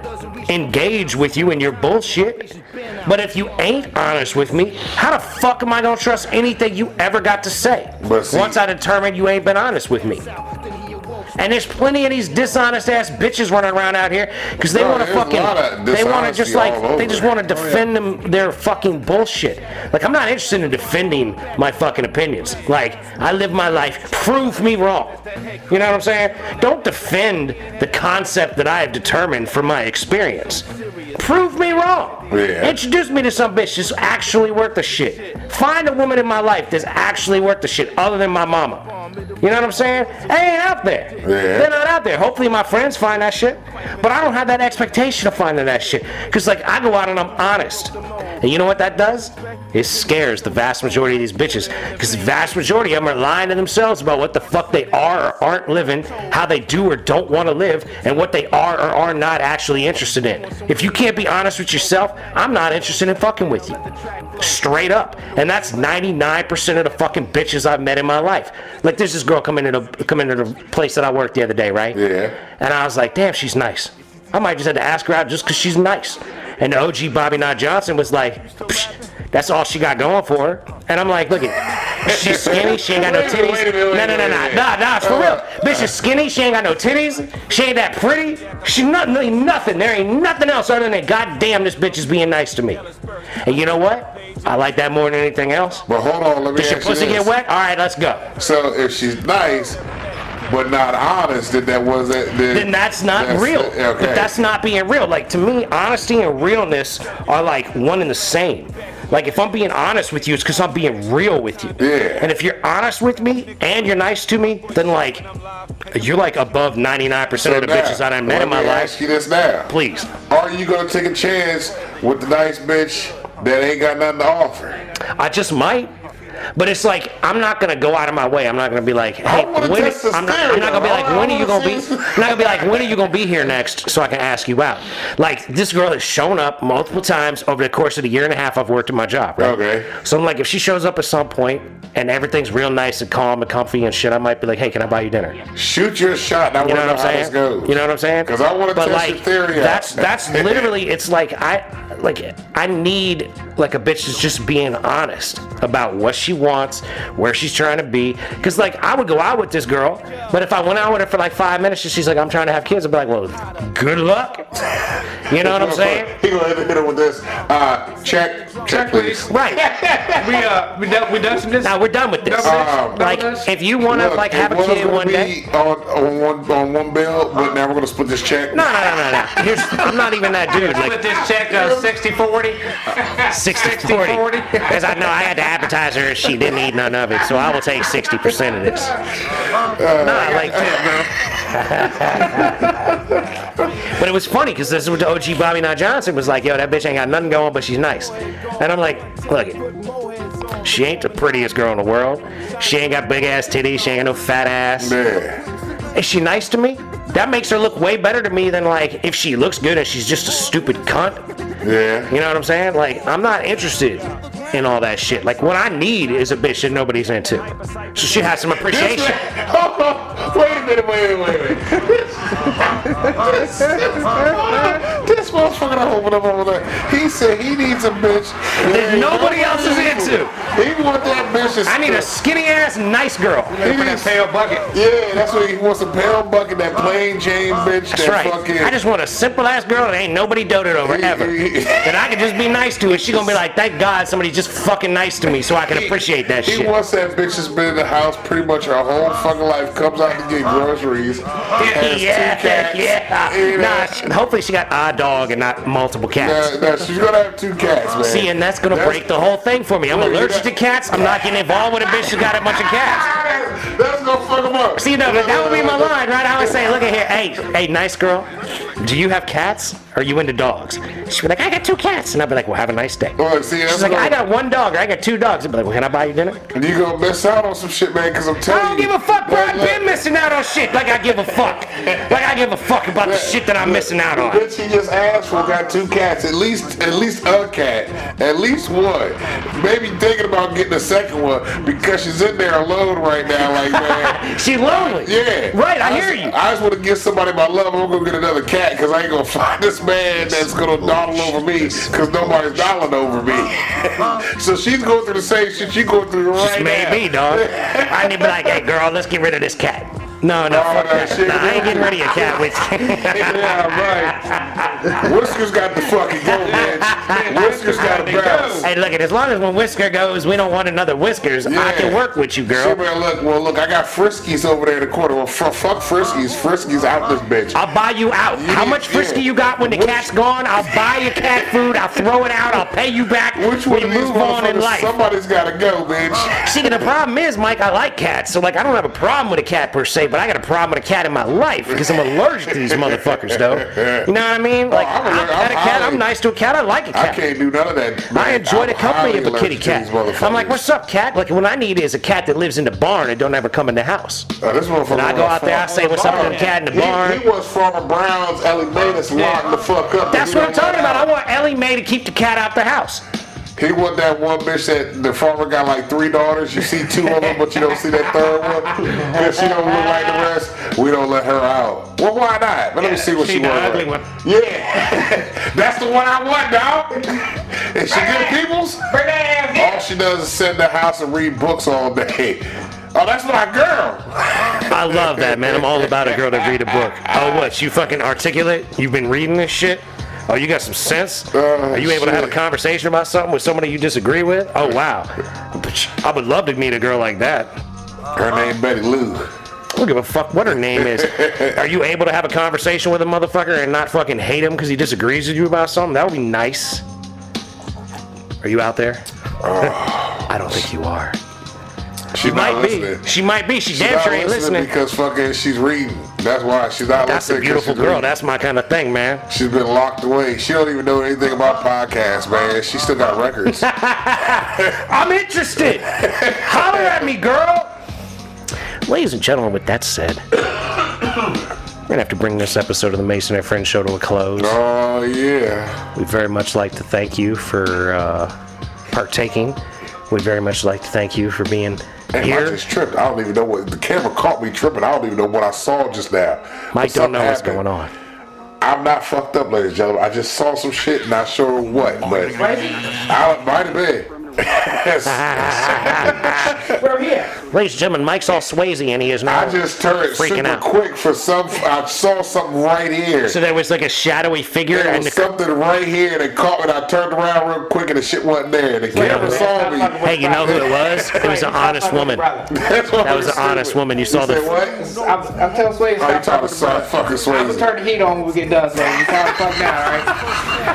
Speaker 1: engage with you in your bullshit. But if you ain't honest with me, how the fuck am I gonna trust anything you ever got to say?
Speaker 2: But see-
Speaker 1: Once I determine you ain't been honest with me. And there's plenty of these dishonest ass bitches running around out here because they want to
Speaker 2: there's a lot of
Speaker 1: fucking, they want to just
Speaker 2: dishonesty
Speaker 1: like,
Speaker 2: all over.
Speaker 1: they just want to defend their fucking bullshit. Like, I'm not interested in defending my fucking opinions. Like, I live my life, prove me wrong. You know what I'm saying? Don't defend the concept that I have determined from my experience. Prove me wrong.
Speaker 2: Yeah.
Speaker 1: Introduce me to some bitch that's actually worth the shit. Find a woman in my life that's actually worth the shit other than my mama. You know what I'm saying? They ain't out there.
Speaker 2: Yeah.
Speaker 1: They're not out there. Hopefully my friends find that shit. But I don't have that expectation of finding that shit. Because, like, I go out and I'm honest. And you know what that does? It scares the vast majority of these bitches. Because the vast majority of them are lying to themselves about what the fuck they are or aren't living, how they do or don't want to live, and what they are or are not actually interested in. If you can't be honest with yourself, I'm not interested in fucking with you. Straight up. And that's 99% of the fucking bitches I've met in my life. Like, there's this girl come into the place that I worked the other day, right?
Speaker 2: Yeah.
Speaker 1: And I was like, damn, she's nice. I might just have to ask her out just because she's nice. And the OG Bobby Knott Johnson was like, psh, that's all she got going for her. And I'm like, look at, she's skinny, she ain't got no titties. No, it's for real. Bitch is skinny, she ain't got no titties, she ain't that pretty, she's nothing. There ain't nothing else other than goddamn this bitch is being nice to me. And you know what? I like that more than anything else.
Speaker 2: But hold on, let me
Speaker 1: Does your
Speaker 2: ask you
Speaker 1: pussy
Speaker 2: this.
Speaker 1: get wet? All right, let's go.
Speaker 2: So if she's nice but not honest, then
Speaker 1: Then that's not real.
Speaker 2: Okay.
Speaker 1: But that's not being real. Like, to me, honesty and realness are like one and the same. Like, if I'm being honest with you, it's because I'm being real with you.
Speaker 2: Yeah.
Speaker 1: And if you're honest with me and you're nice to me, then, like, you're like above 99% of the bitches that I met in my
Speaker 2: Let me
Speaker 1: life.
Speaker 2: ask you this now.
Speaker 1: Please.
Speaker 2: Are you gonna take a chance with the nice bitch that ain't got nothing to offer?
Speaker 1: I just might. But it's like, I'm not gonna go out of my way. I'm not gonna be like, hey, I'm not gonna be like, when are you gonna be? I'm not gonna be like, when are you gonna be here next so I can ask you out? Like, this girl has shown up multiple times over the course of the year and a half I've worked at my job, right?
Speaker 2: Okay.
Speaker 1: So I'm like, if she shows up at some point and everything's real nice and calm and comfy and shit, I might be like, hey, can I buy you dinner?
Speaker 2: Shoot your shot. I
Speaker 1: You know
Speaker 2: want
Speaker 1: what
Speaker 2: to
Speaker 1: I'm
Speaker 2: know how this
Speaker 1: saying?
Speaker 2: goes.
Speaker 1: You know what I'm saying?
Speaker 2: Because I want to
Speaker 1: But,
Speaker 2: test
Speaker 1: like,
Speaker 2: your theory out.
Speaker 1: that's literally, it's like I need like a bitch that's just being honest about what she wants, where she's trying to be. Because, like, I would go out with this girl, but if I went out with her for like 5 minutes and she's like, I'm trying to have kids, I'd be like, well, good luck. You know what I'm saying?
Speaker 2: He gonna hit her with this. Check, please.
Speaker 1: Right.
Speaker 3: We done some this.
Speaker 1: Now we're done with this. Like, if you want to,
Speaker 2: Look,
Speaker 1: like, have a
Speaker 2: it was
Speaker 1: kid
Speaker 2: gonna
Speaker 1: one day.
Speaker 2: be on one bill, but now we're gonna split this check.
Speaker 1: No. I'm not even that dude.
Speaker 3: With
Speaker 1: Like,
Speaker 3: this check 60-40.
Speaker 1: 60-40. Because I know I had to advertise her and she didn't eat none of it, so I will take 60% of this. Nah, like, but it was funny because this was the OG Bobby Knott Johnson was like, yo, that bitch ain't got nothing going, but she's nice. And I'm like, look it. She ain't the prettiest girl in the world. She ain't got big ass titties. She ain't got no fat ass.
Speaker 2: Yeah.
Speaker 1: Is she nice to me? That makes her look way better to me than, like, if she looks good and she's just a stupid cunt.
Speaker 2: Yeah.
Speaker 1: You know what I'm saying? Like, I'm not interested in all that shit. Like, what I need is a bitch that nobody's into. So she has some appreciation.
Speaker 2: Wait a minute. This motherfucker I opened up over there. He said he needs a bitch
Speaker 1: That nobody else is into.
Speaker 2: He want that bitch.
Speaker 1: I need a skinny ass nice girl.
Speaker 2: He needs
Speaker 3: Pale bucket.
Speaker 2: Yeah, that's what he wants, a pale bucket, that plain Jane bitch.
Speaker 1: That's
Speaker 2: that
Speaker 1: right.
Speaker 2: Fucking,
Speaker 1: I just want a simple ass girl that ain't nobody doted over ever. That I can just be nice to, and she gonna be like, thank God somebody just fucking nice to me so I can appreciate that
Speaker 2: He
Speaker 1: shit.
Speaker 2: wants that bitch that's been in the house pretty much her whole fucking life, comes out to get groceries, has
Speaker 1: Yeah,
Speaker 2: two cats. You know.
Speaker 1: Nah, hopefully she got a dog and not multiple cats.
Speaker 2: Nah, she's gonna have 2 cats, man.
Speaker 1: See, and that's gonna break the whole thing for me. I'm allergic to cats. I'm not getting involved with a bitch who got a bunch of cats.
Speaker 2: That's gonna fuck him up.
Speaker 1: See, no, that would be my line, right? I would say, look at here, hey, nice girl, do you have cats? Or are you into dogs? She'd be like, I got 2 cats. And I'd be like, well, have a nice day.
Speaker 2: Well, see, that's
Speaker 1: She's like, I got 1 dog, or I got 2 dogs. I'd be like, well, can I buy you dinner?
Speaker 2: And you gonna miss out on some shit, man, because I'm telling you.
Speaker 1: I don't give a fuck, bro. I've been missing out on shit like I give a fuck. Like I give a fuck about the shit that I'm missing out on.
Speaker 2: The bitch he just asked for got 2 cats, at least a cat, at least one. Maybe thinking about getting a second one because she's in there alone right now, like, man.
Speaker 1: She's lonely.
Speaker 2: Yeah.
Speaker 1: Right, I hear you.
Speaker 2: I just want to give somebody my love. I'm gonna get another cat because I ain't gonna find this man that's gonna dawdle over me because nobody's dawdling over me. So she's going through the same shit you going through right
Speaker 1: Just
Speaker 2: now.
Speaker 1: maybe, dog. I need to be like, hey, girl, let's get rid of this cat. No,
Speaker 2: All
Speaker 1: fuck
Speaker 2: that
Speaker 1: that.
Speaker 2: shit,
Speaker 1: Nah, I ain't getting rid of your cat with you.
Speaker 2: Yeah, right. Whiskers got to fucking go, man. Whiskers got to bounce.
Speaker 1: Hey, look, as long as when Whisker goes, we don't want another Whiskers. I can work with you, girl.
Speaker 2: Shit, man, look, I got Friskies over there in the corner. Well, fuck Friskies. Friskies out this bitch.
Speaker 1: I'll buy you out. How much Frisky you got when the cat's gone? I'll buy your cat food. I'll throw it out. I'll pay you back.
Speaker 2: Which one
Speaker 1: we
Speaker 2: of these
Speaker 1: move on in
Speaker 2: motherfuckers?
Speaker 1: life.
Speaker 2: Somebody's got to go, bitch.
Speaker 1: See, the problem is, Mike, I like cats, so like I don't have a problem with a cat per se, but I got a problem with a cat in my life because I'm allergic to these motherfuckers, though. You know what I mean? Like, I'm nice to a cat. I like a cat.
Speaker 2: I can't do none of that. Man.
Speaker 1: I enjoy the company of a kitty cat. I'm like, what's up, cat? Like, what I need is a cat that lives in the barn and don't ever come in the house.
Speaker 2: This
Speaker 1: and I go out there, I say, what's up to the cat in the barn.
Speaker 2: He was Farmer Brown's Ellie Mae that's locked the fuck up.
Speaker 1: That's what I'm talking about. I want Ellie Mae to keep the cat out the house.
Speaker 2: He was that one bitch that the farmer got like 3 daughters. You see 2 of them, but you don't see that 3rd one. Because she don't look like the rest, we don't let her out. Well, why not? But let me see what she wants.
Speaker 1: Ugly one.
Speaker 2: Yeah, that's the one I want, dog. Is she good peoples? All she does is sit in the house and read books all day. Oh, that's my girl.
Speaker 1: I love that, man. I'm all about a girl that read a book. Oh, what? You fucking articulate? You've been reading this shit? Oh, you got some sense? Are you able to have a conversation about something with somebody you disagree with? Oh, wow. I would love to meet a girl like that.
Speaker 2: Her name Betty Lou.
Speaker 1: I don't give a fuck what her name is. Are you able to have a conversation with a motherfucker and not fucking hate him because he disagrees with you about something? That would be nice. Are you out there? I don't think you are. She might be. She might be. She damn sure ain't listening.
Speaker 2: Because fucking she's reading. That's why she's not listening.
Speaker 1: That's a beautiful girl. Reading. That's my kind of thing, man.
Speaker 2: She's been locked away. She don't even know anything about podcasts, man. She still got records.
Speaker 1: I'm interested. Holler at me, girl. Ladies and gentlemen, with that said, we're gonna have to bring this episode of the Mason and Friends show to a close.
Speaker 2: Oh yeah.
Speaker 1: We'd very much like to thank you for partaking. We'd very much like to thank you for being here.
Speaker 2: I just tripped. I don't even know what the camera caught me tripping. I don't even know what I saw just now.
Speaker 1: Mike don't know what's going on.
Speaker 2: I'm not fucked up, ladies and gentlemen. I just saw some shit, not sure what, but I might have been.
Speaker 3: Where are we at?
Speaker 1: Ladies and gentlemen, Mike's all Swayze and he is now
Speaker 2: I just turned
Speaker 1: freaking
Speaker 2: super
Speaker 1: out.
Speaker 2: quick for some. I saw something right here.
Speaker 1: So there was like a shadowy figure.
Speaker 2: There was something right here that caught me. And I turned around real quick and the shit wasn't there. The camera saw me.
Speaker 1: Hey, you know who it was? It was an honest woman. That was an honest woman. You saw the.
Speaker 2: What?
Speaker 3: I'm telling Swayze.
Speaker 2: Oh, you talking to fucking Swayze?
Speaker 3: I'm gonna turn the heat on when we get done, Swayze. You calm the fuck down,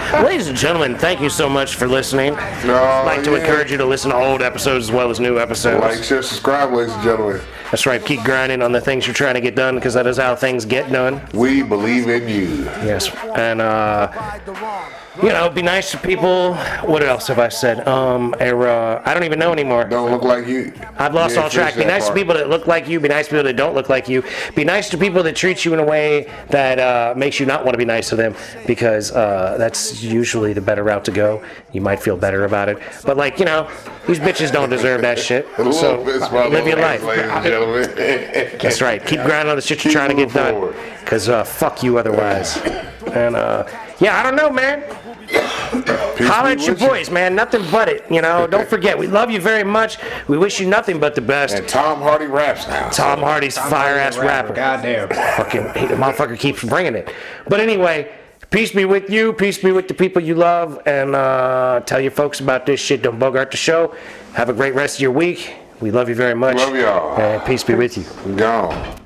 Speaker 3: alright?
Speaker 1: Ladies and gentlemen, thank you so much for listening. I'd like to encourage you to listen to old episodes as well as new episodes.
Speaker 2: Like, share, subscribe, ladies and gentlemen.
Speaker 1: That's right. Keep grinding on the things you're trying to get done because that is how things get done.
Speaker 2: We believe in you.
Speaker 1: Yes. And, you know, be nice to people. What else have I said? I don't even know anymore.
Speaker 2: Don't look like you.
Speaker 1: I've lost all track. Be nice to people that look like you. Be nice to people that don't look like you. Be nice to people that treat you in a way that makes you not want to be nice to them because that's usually the better route to go. You might feel better about it. But, like, you know, these bitches don't deserve that shit. So live your life.
Speaker 2: Ladies and gentlemen.
Speaker 1: That's right. Keep grinding on the shit you're trying to get done. Because fuck you otherwise. And, yeah, I don't know, man. Holler at your boys, man. Nothing but it. You know, don't forget, we love you very much. We wish you nothing but the best.
Speaker 2: And Tom Hardy raps now.
Speaker 1: Tom Hardy's a fire-ass rapper.
Speaker 3: Goddamn.
Speaker 1: Fucking, the motherfucker keeps bringing it. But anyway, peace be with you. Peace be with the people you love. And tell your folks about this shit. Don't bogart the show. Have a great rest of your week. We love you very much.
Speaker 2: Love y'all.
Speaker 1: And peace be with you.
Speaker 2: Gone.